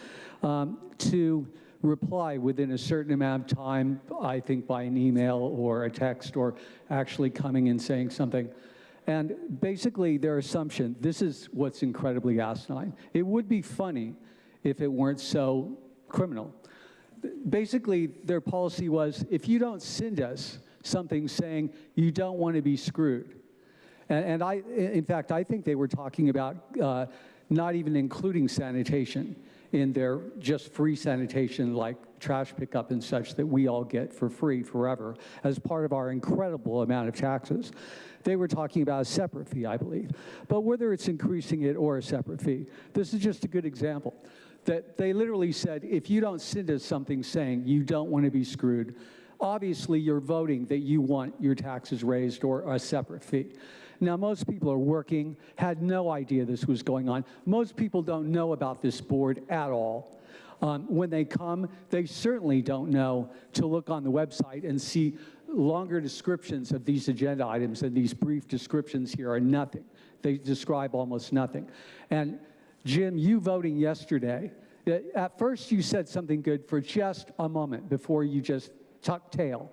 to reply within a certain amount of time, I think by an email or a text or actually coming and saying something. And basically their assumption, this is what's incredibly asinine. It would be funny if it weren't so criminal. Basically, their policy was, if you don't send us something saying you don't want to be screwed, and in fact, I think they were talking about not even including sanitation in their just free sanitation like trash pickup and such that we all get for free forever as part of our incredible amount of taxes. They were talking about a separate fee, I believe. But whether it's increasing it or a separate fee, this is just a good example. That they literally said, if you don't send us something saying you don't want to be screwed, obviously you're voting that you want your taxes raised or a separate fee. Now, most people are working, had no idea this was going on. Most people don't know about this board at all. When they come, they certainly don't know to look on the website and see longer descriptions of these agenda items, and these brief descriptions here are nothing. They describe almost nothing. And Jim, you voting yesterday, at first you said something good for just a moment before you just tucked tail.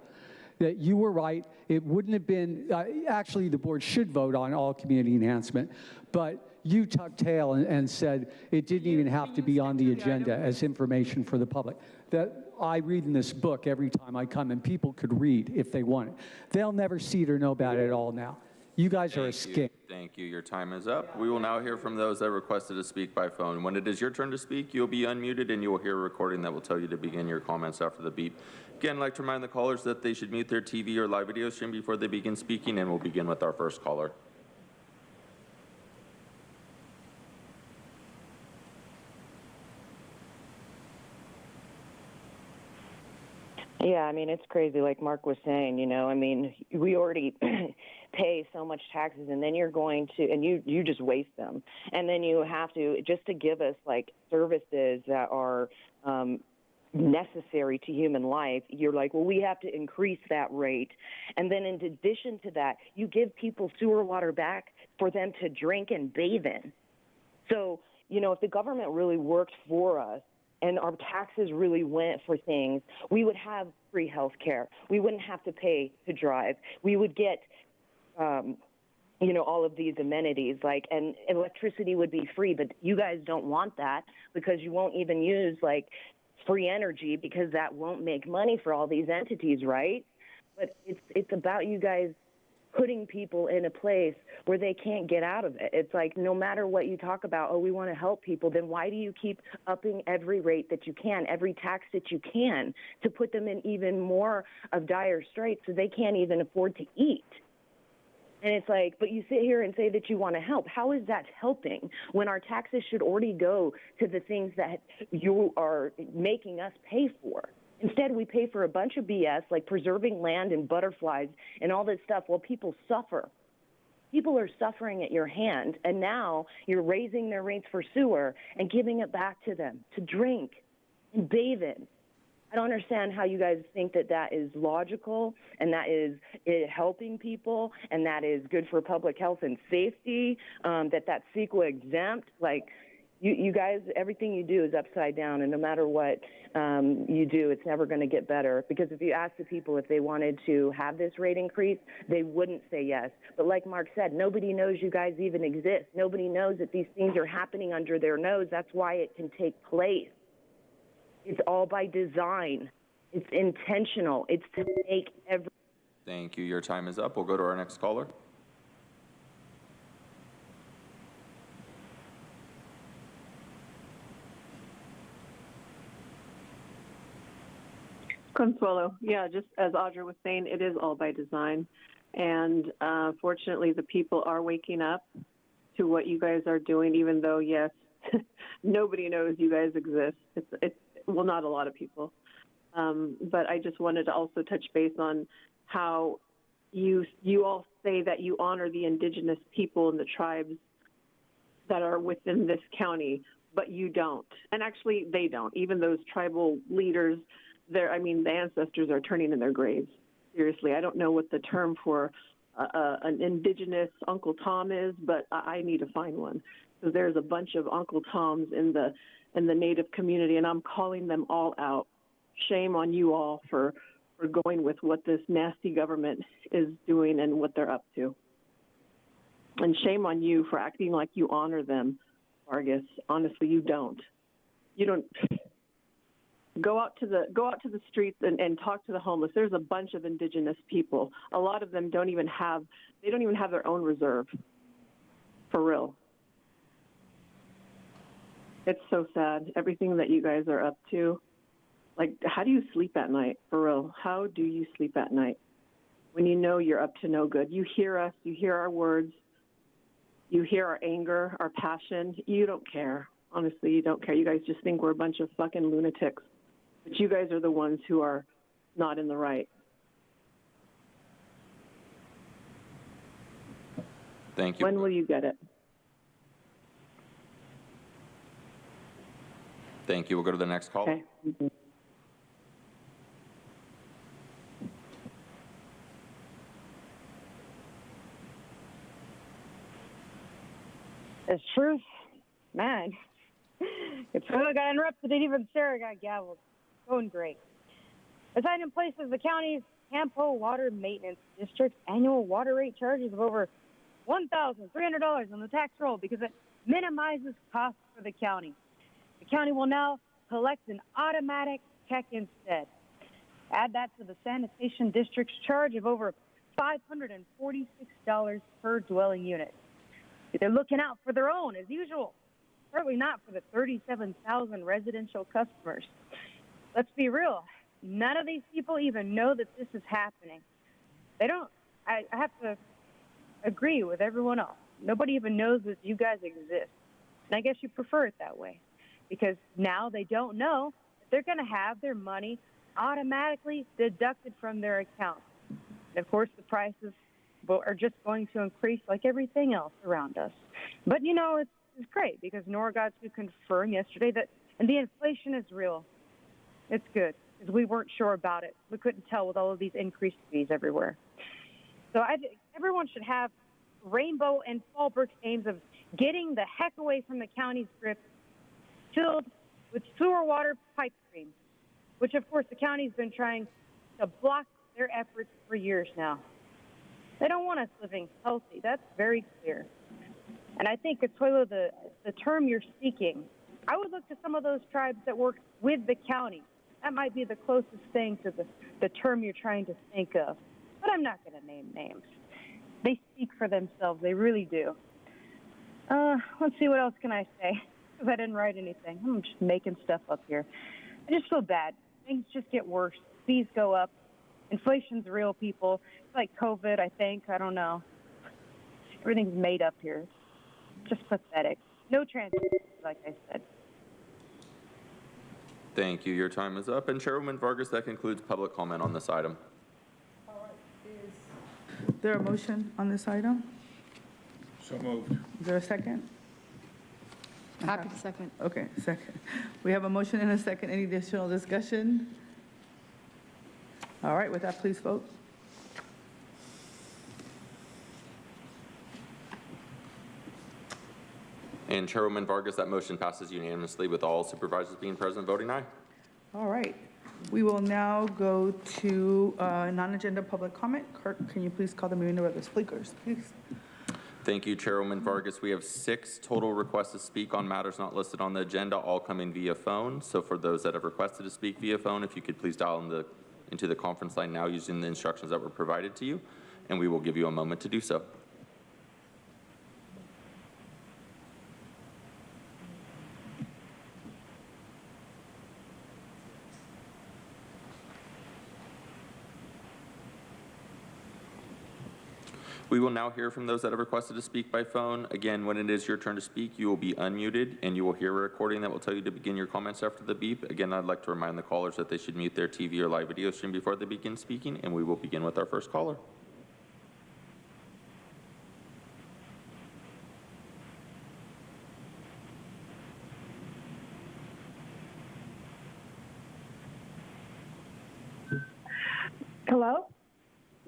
That you were right, it wouldn't have been, actually the board should vote on all community enhancement, but you tucked tail and said it didn't even have to be on the agenda as information for the public. That I read in this book every time I come, and people could read if they want it. They'll never see it or know about it at all now. You guys are a scam. Thank you. Your time is up. We will now hear from those that requested to speak by phone. When it is your turn to speak, you'll be unmuted and you will hear a recording that will tell you to begin your comments after the beep. Again, I'd like to remind the callers that they should mute their TV or live video stream before they begin speaking, and we'll begin with our first caller. Yeah, I mean, it's crazy, like Mark was saying, you know, I mean, we already pay so much taxes, and then you're going to, and you just waste them. And then you have to, just to give us, like, services that are necessary to human life, you're like, well, we have to increase that rate. And then in addition to that, you give people sewer water back for them to drink and bathe in. So, you know, if the government really worked for us, and our taxes really went for things, we would have free health care. We wouldn't have to pay to drive. We would get, all of these amenities, and electricity would be free. But you guys don't want that because you won't even use, free energy because that won't make money for all these entities, right? But it's about you guys putting people in a place where they can't get out of it. It's like no matter what you talk about, we want to help people, then why do you keep upping every rate that you can, every tax that you can, to put them in even more of dire straits so they can't even afford to eat? And it's like, but you sit here and say that you want to help. How is that helping when our taxes should already go to the things that you are making us pay for? Instead, we pay for a bunch of BS, like preserving land and butterflies and all this stuff while people suffer. People are suffering at your hand, and now you're raising their rates for sewer and giving it back to them to drink and bathe in. I don't understand how you guys think that that is logical and that is helping people and that is good for public health and safety, that's CEQA exempt. You guys, everything you do is upside down, and no matter what you do, it's never going to get better. Because if you ask the people if they wanted to have this rate increase, they wouldn't say yes. But like Mark said, nobody knows you guys even exist. Nobody knows that these things are happening under their nose. That's why it can take place. It's all by design. It's intentional. It's to make every... Thank you. Your time is up. We'll go to our next caller. Consuelo, yeah, just as Audra was saying, it is all by design. And fortunately, the people are waking up to what you guys are doing, even though, yes, nobody knows you guys exist. Well, not a lot of people. But I just wanted to also touch base on how you all say that you honor the indigenous people and the tribes that are within this county, but you don't. And actually, they don't. Even those tribal leaders, the ancestors are turning in their graves. Seriously, I don't know what the term for an indigenous Uncle Tom is, but I need to find one. So there's a bunch of Uncle Toms in the Native community, and I'm calling them all out. Shame on you all for going with what this nasty government is doing and what they're up to. And shame on you for acting like you honor them, Vargas. Honestly, you don't. You don't. Go out to the streets and talk to the homeless. There's a bunch of indigenous people. A lot of them don't even have their own reserve. For real. It's so sad, everything that you guys are up to. How do you sleep at night? For real, how do you sleep at night when you know you're up to no good? You hear us, you hear our words, you hear our anger, our passion. You don't care. Honestly, you don't care. You guys just think we're a bunch of fucking lunatics. But you guys are the ones who are not in the right. Thank you. When will you get it? Thank you. We'll go to the next caller. Okay. Mm-hmm. It's truth, man. It's really got interrupted, and even Sarah got gavelled. Going great. As item places the county's Campo Water Maintenance District's annual water rate charges of over $1,300 on the tax roll because it minimizes costs for the county. The county will now collect an automatic check instead. Add that to the sanitation district's charge of over $546 per dwelling unit. They're looking out for their own, as usual. Certainly not for the 37,000 residential customers. Let's be real. None of these people even know that this is happening. They don't. I have to agree with everyone else. Nobody even knows that you guys exist. And I guess you prefer it that way because now they don't know that they're going to have their money automatically deducted from their account. And of course, the prices are just going to increase like everything else around us. But, it's great because Nora got to confirm yesterday that the inflation is real. It's good because we weren't sure about it. We couldn't tell with all of these increased fees everywhere. So I think everyone should have Rainbow and Fallbrook's aims of getting the heck away from the county's grip filled with sewer water pipe streams, which of course the county's been trying to block their efforts for years now. They don't want us living healthy. That's very clear. And I think, Atoilo, the term you're seeking, I would look to some of those tribes that work with the county. That might be the closest thing to the term you're trying to think of. But I'm not going to name names. They speak for themselves. They really do. Let's see, what else can I say? Because I didn't write anything. I'm just making stuff up here. I just feel bad. Things just get worse. Fees go up. Inflation's real, people. It's like COVID, I think. I don't know. Everything's made up here. Just pathetic. No transparency, like I said. Thank you. Your time is up. And Chairwoman Vargas, that concludes public comment on this item. Is there a motion on this item? So moved. Is there a second? Happy to second. Okay, second. We have a motion and a second. Any additional discussion? All right, with that, please vote. And Chairwoman Vargas, that motion passes unanimously with all supervisors being present voting aye. All right. We will now go to non-agenda public comment. Kirk, can you please call the meeting of the speakers, please? Thank you, Chairwoman Vargas. We have 6 total requests to speak on matters not listed on the agenda, all coming via phone. So for those that have requested to speak via phone, if you could please dial into the conference line now using the instructions that were provided to you, and we will give you a moment to do so. We will now hear from those that have requested to speak by phone. Again, when it is your turn to speak, you will be unmuted and you will hear a recording that will tell you to begin your comments after the beep. Again, I'd like to remind the callers that they should mute their TV or live video stream before they begin speaking, and we will begin with our first caller. Hello?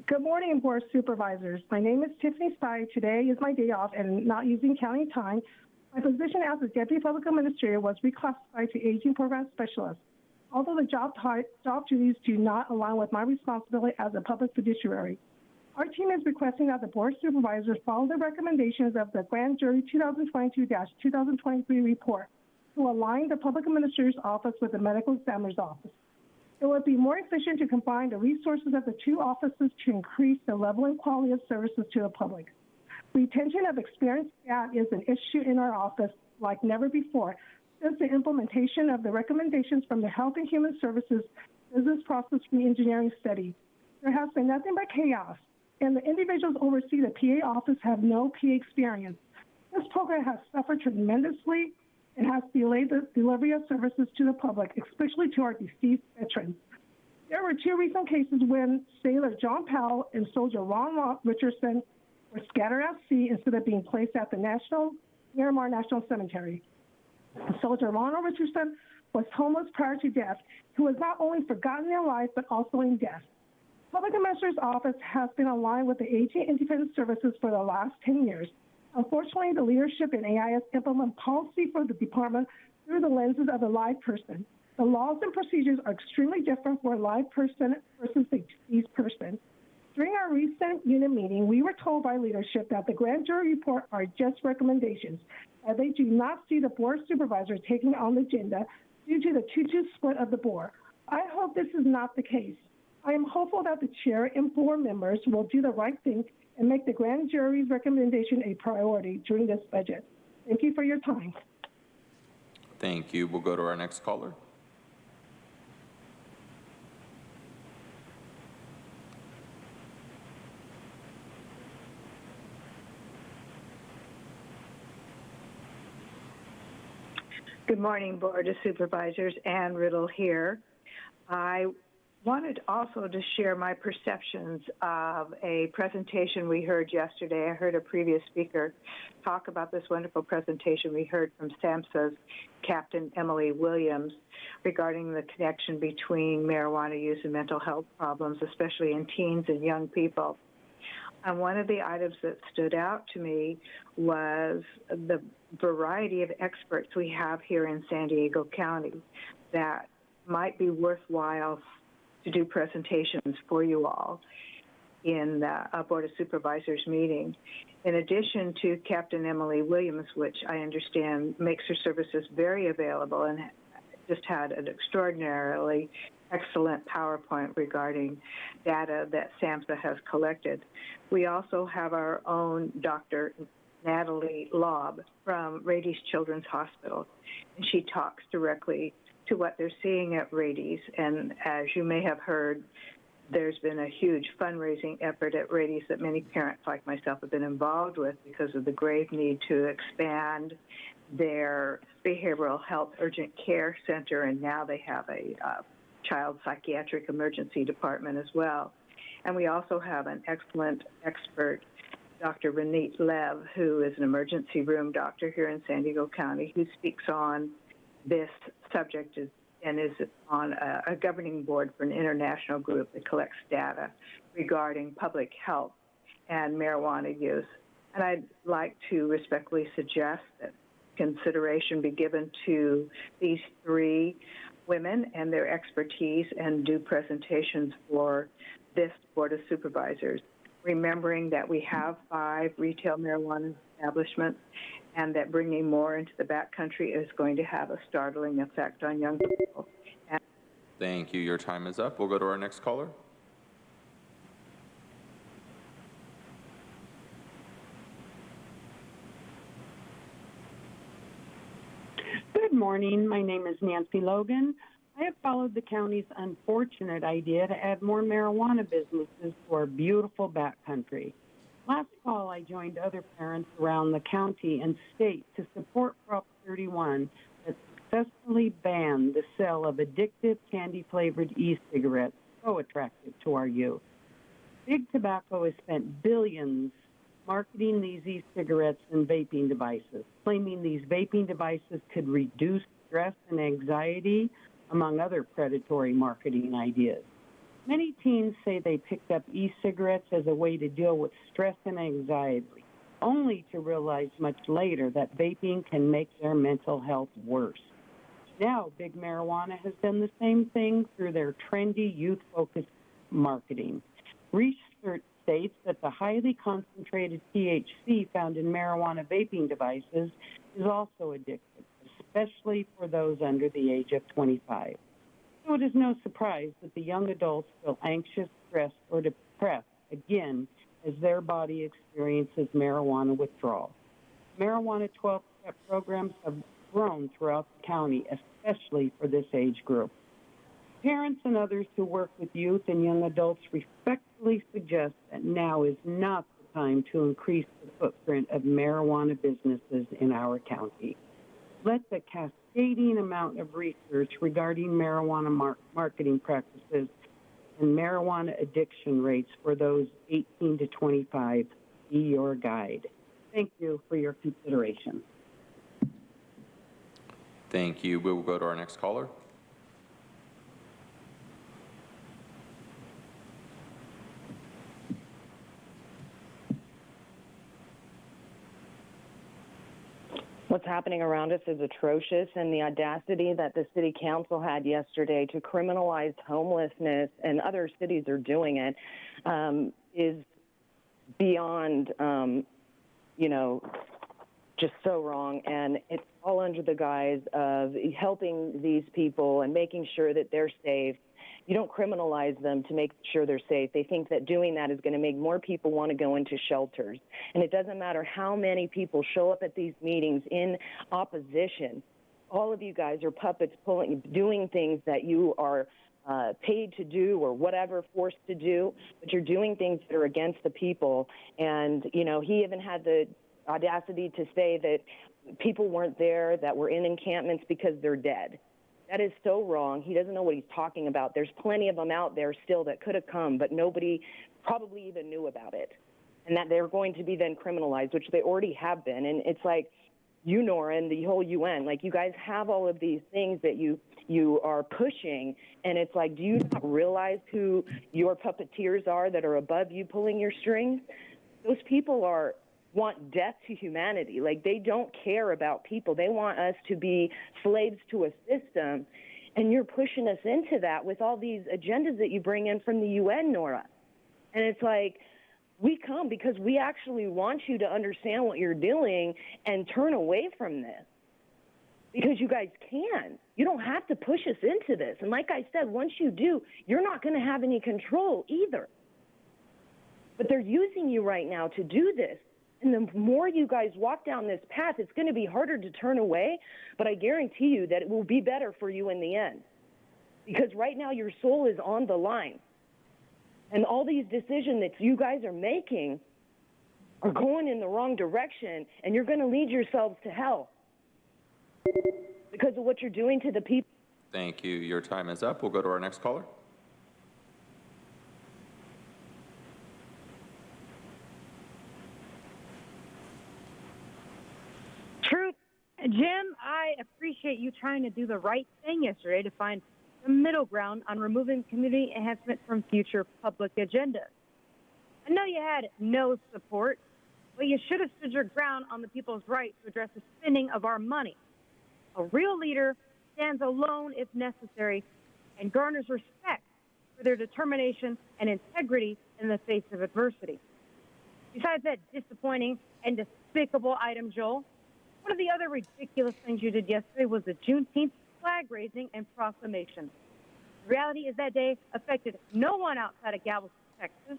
Good morning, Board of Supervisors. My name is Tiffany Stein. Today is my day off and not using county time. My position as a Deputy Public Administrator was reclassified to Aging Program Specialist. Although the job duties do not align with my responsibility as a public fiduciary. Our team is requesting that the Board of Supervisors follow the recommendations of the Grand Jury 2022-2023 report to align the Public Administrator's Office with the Medical Examiner's Office. It would be more efficient to combine the resources of the 2 offices to increase the level and quality of services to the public. Retention of experienced staff is an issue in our office like never before since the implementation of the recommendations from the Health and Human Services Business Process Reengineering Study. There has been nothing but chaos, and the individuals overseeing the PA office have no PA experience. This program has suffered tremendously and has delayed the delivery of services to the public, especially to our deceased veterans. There were 2 recent cases when Sailor John Powell and Soldier Ron Richardson were scattered at sea instead of being placed at the Miramar National Cemetery. Soldier Ronald Richardson was homeless prior to death, who was not only forgotten in life, but also in death. Public Administrator's Office has been aligned with the Aging Independent Services for the last 10 years. Unfortunately, the leadership in AIS implement policy for the department through the lenses of a live person. The laws and procedures are extremely different for a live person versus a deceased person. During our recent unit meeting, we were told by leadership that the grand jury report are just recommendations, and they do not see the Board of Supervisors taking on the agenda due to the 2-2 split of the board. I hope this is not the case. I am hopeful that the chair and board members will do the right thing and make the grand jury's recommendation a priority during this budget. Thank you for your time. Thank you. We'll go to our next caller. Good morning, Board of Supervisors. Ann Riddle here. I wanted also to share my perceptions of a presentation we heard yesterday. I heard a previous speaker talk about this wonderful presentation we heard from SAMHSA's Captain Emily Williams regarding the connection between marijuana use and mental health problems, especially in teens and young people. And one of the items that stood out to me was the variety of experts we have here in San Diego County that might be worthwhile to do presentations for you all in a Board of Supervisors meeting. In addition to Captain Emily Williams, which I understand makes her services very available and just had an extraordinarily excellent PowerPoint regarding data that SAMHSA has collected. We also have our own Dr. Natalie Lobb from Rady's Children's Hospital, and she talks directly to what they're seeing at Rady's. And as you may have heard, there's been a huge fundraising effort at Rady's that many parents like myself have been involved with because of the grave need to expand their behavioral health urgent care center, and now they have a child psychiatric emergency department as well. And we also have an excellent expert, Dr. Renate Lev, who is an emergency room doctor here in San Diego County, who speaks on this subject and is on a governing board for an international group that collects data regarding public health and marijuana use. And I'd like to respectfully suggest that consideration be given to these three women and their expertise and do presentations for this Board of Supervisors, remembering that we have 5 retail marijuana establishments and that bringing more into the backcountry is going to have a startling effect on young people. Thank you. Your time is up. We'll go to our next caller. Good morning. My name is Nancy Logan. I have followed the county's unfortunate idea to add more marijuana businesses to our beautiful backcountry. Last fall, I joined other parents around the county and state to support Prop 31 that successfully banned the sale of addictive candy-flavored e-cigarettes so attractive to our youth. Big Tobacco has spent billions marketing these e-cigarettes and vaping devices, claiming these vaping devices could reduce stress and anxiety, among other predatory marketing ideas. Many teens say they picked up e-cigarettes as a way to deal with stress and anxiety, only to realize much later that vaping can make their mental health worse. Now, Big Marijuana has done the same thing through their trendy, youth-focused marketing. Research states that the highly concentrated THC found in marijuana vaping devices is also addictive, especially for those under the age of 25. So it is no surprise that the young adults feel anxious, stressed, or depressed, again, as their body experiences marijuana withdrawal. Marijuana 12-step programs have grown throughout the county, especially for this age group. Parents and others who work with youth and young adults respectfully suggest that now is not the time to increase the footprint of marijuana businesses in our county. Let the cascading amount of research regarding marijuana marketing practices and marijuana addiction rates for those 18 to 25 be your guide. Thank you for your consideration. Thank you. We will go to our next caller. What's happening around us is atrocious, and the audacity that the city council had yesterday to criminalize homelessness, and other cities are doing it, is beyond, just so wrong. And it's all under the guise of helping these people and making sure that they're safe. You don't criminalize them to make sure they're safe. They think that doing that is going to make more people want to go into shelters. And it doesn't matter how many people show up at these meetings in opposition. All of you guys are puppets doing things that you are paid to do or whatever, forced to do, but you're doing things that are against the people. And, he even had the audacity to say that people weren't there that were in encampments because they're dead. That is so wrong. He doesn't know what he's talking about. There's plenty of them out there still that could have come, but nobody probably even knew about it. And that they're going to be then criminalized, which they already have been. And it's like, you, Nora, and the whole UN, like, you guys have all of these things that you are pushing, and it's like, do you not realize who your puppeteers are that are above you pulling your strings? Those people are want death to humanity. Like, they don't care about people. They want us to be slaves to a system. And you're pushing us into that with all these agendas that you bring in from the UN, Nora. And it's like, we come because we actually want you to understand what you're doing and turn away from this. Because you guys can. You don't have to push us into this. And like I said, once you do, you're not going to have any control either. But they're using you right now to do this. And the more you guys walk down this path, it's going to be harder to turn away, but I guarantee you that it will be better for you in the end. Because right now your soul is on the line. And all these decisions that you guys are making are going in the wrong direction, and you're going to lead yourselves to hell because of what you're doing to the people. Thank you. Your time is up. We'll go to our next caller. Truth. Jim, I appreciate you trying to do the right thing yesterday to find the middle ground on removing community enhancement from future public agendas. I know you had no support, but you should have stood your ground on the people's right to address the spending of our money. A real leader stands alone if necessary and garners respect for their determination and integrity in the face of adversity. Besides that disappointing and despicable item, Joel, one of the other ridiculous things you did yesterday was the Juneteenth flag raising and proclamation. The reality is that day affected no one outside of Galveston, Texas.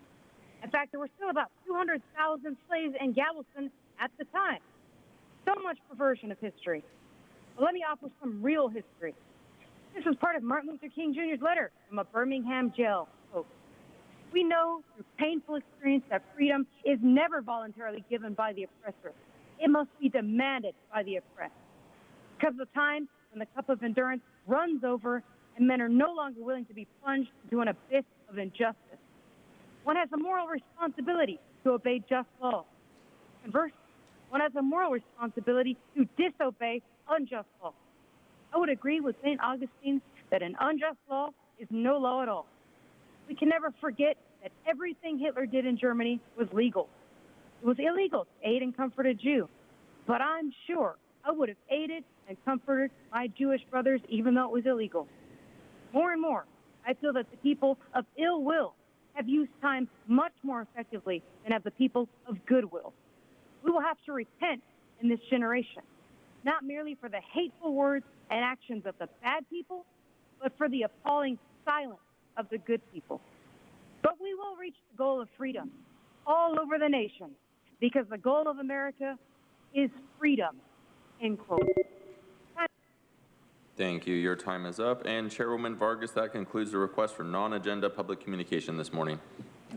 In fact, there were still about 200,000 slaves in Galveston at the time. So much perversion of history. But let me offer some real history. This was part of Martin Luther King Jr.'s letter from a Birmingham jail. Quote, we know through painful experience that freedom is never voluntarily given by the oppressor. It must be demanded by the oppressed. Because of the time when the cup of endurance runs over and men are no longer willing to be plunged into an abyss of injustice. One has a moral responsibility to obey just law. Conversely, one has a moral responsibility to disobey unjust law. I would agree with St. Augustine that an unjust law is no law at all. We can never forget that everything Hitler did in Germany was legal. It was illegal to aid and comfort a Jew, but I'm sure I would have aided and comforted my Jewish brothers even though it was illegal. More and more, I feel that the people of ill will have used time much more effectively than have the people of goodwill. We will have to repent in this generation, not merely for the hateful words and actions of the bad people, but for the appalling silence of the good people. But we will reach the goal of freedom all over the nation, because the goal of America is freedom, end quote. Thank you. Your time is up. And Chairwoman Vargas, that concludes the request for non-agenda public communication this morning.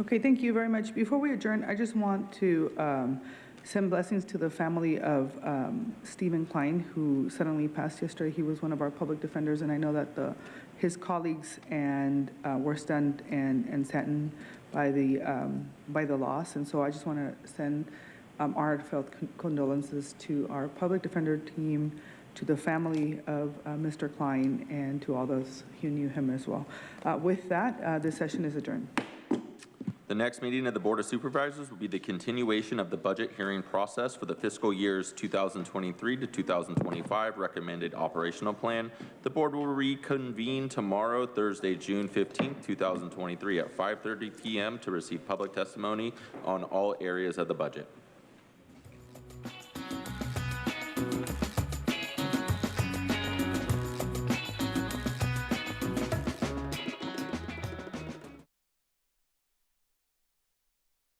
Okay, thank you very much. Before we adjourn, I just want to send blessings to the family of Stephen Klein, who suddenly passed yesterday. He was one of our public defenders, and I know that his colleagues and were stunned and saddened by the loss. And so I just want to send our heartfelt condolences to our public defender team, to the family of Mr. Klein, and to all those who knew him as well. With that, this session is adjourned. The next meeting of the Board of Supervisors will be the continuation of the budget hearing process for the fiscal years 2023 to 2025 recommended operational plan. The board will reconvene tomorrow, Thursday, June 15th, 2023 at 5:30 p.m. to receive public testimony on all areas of the budget.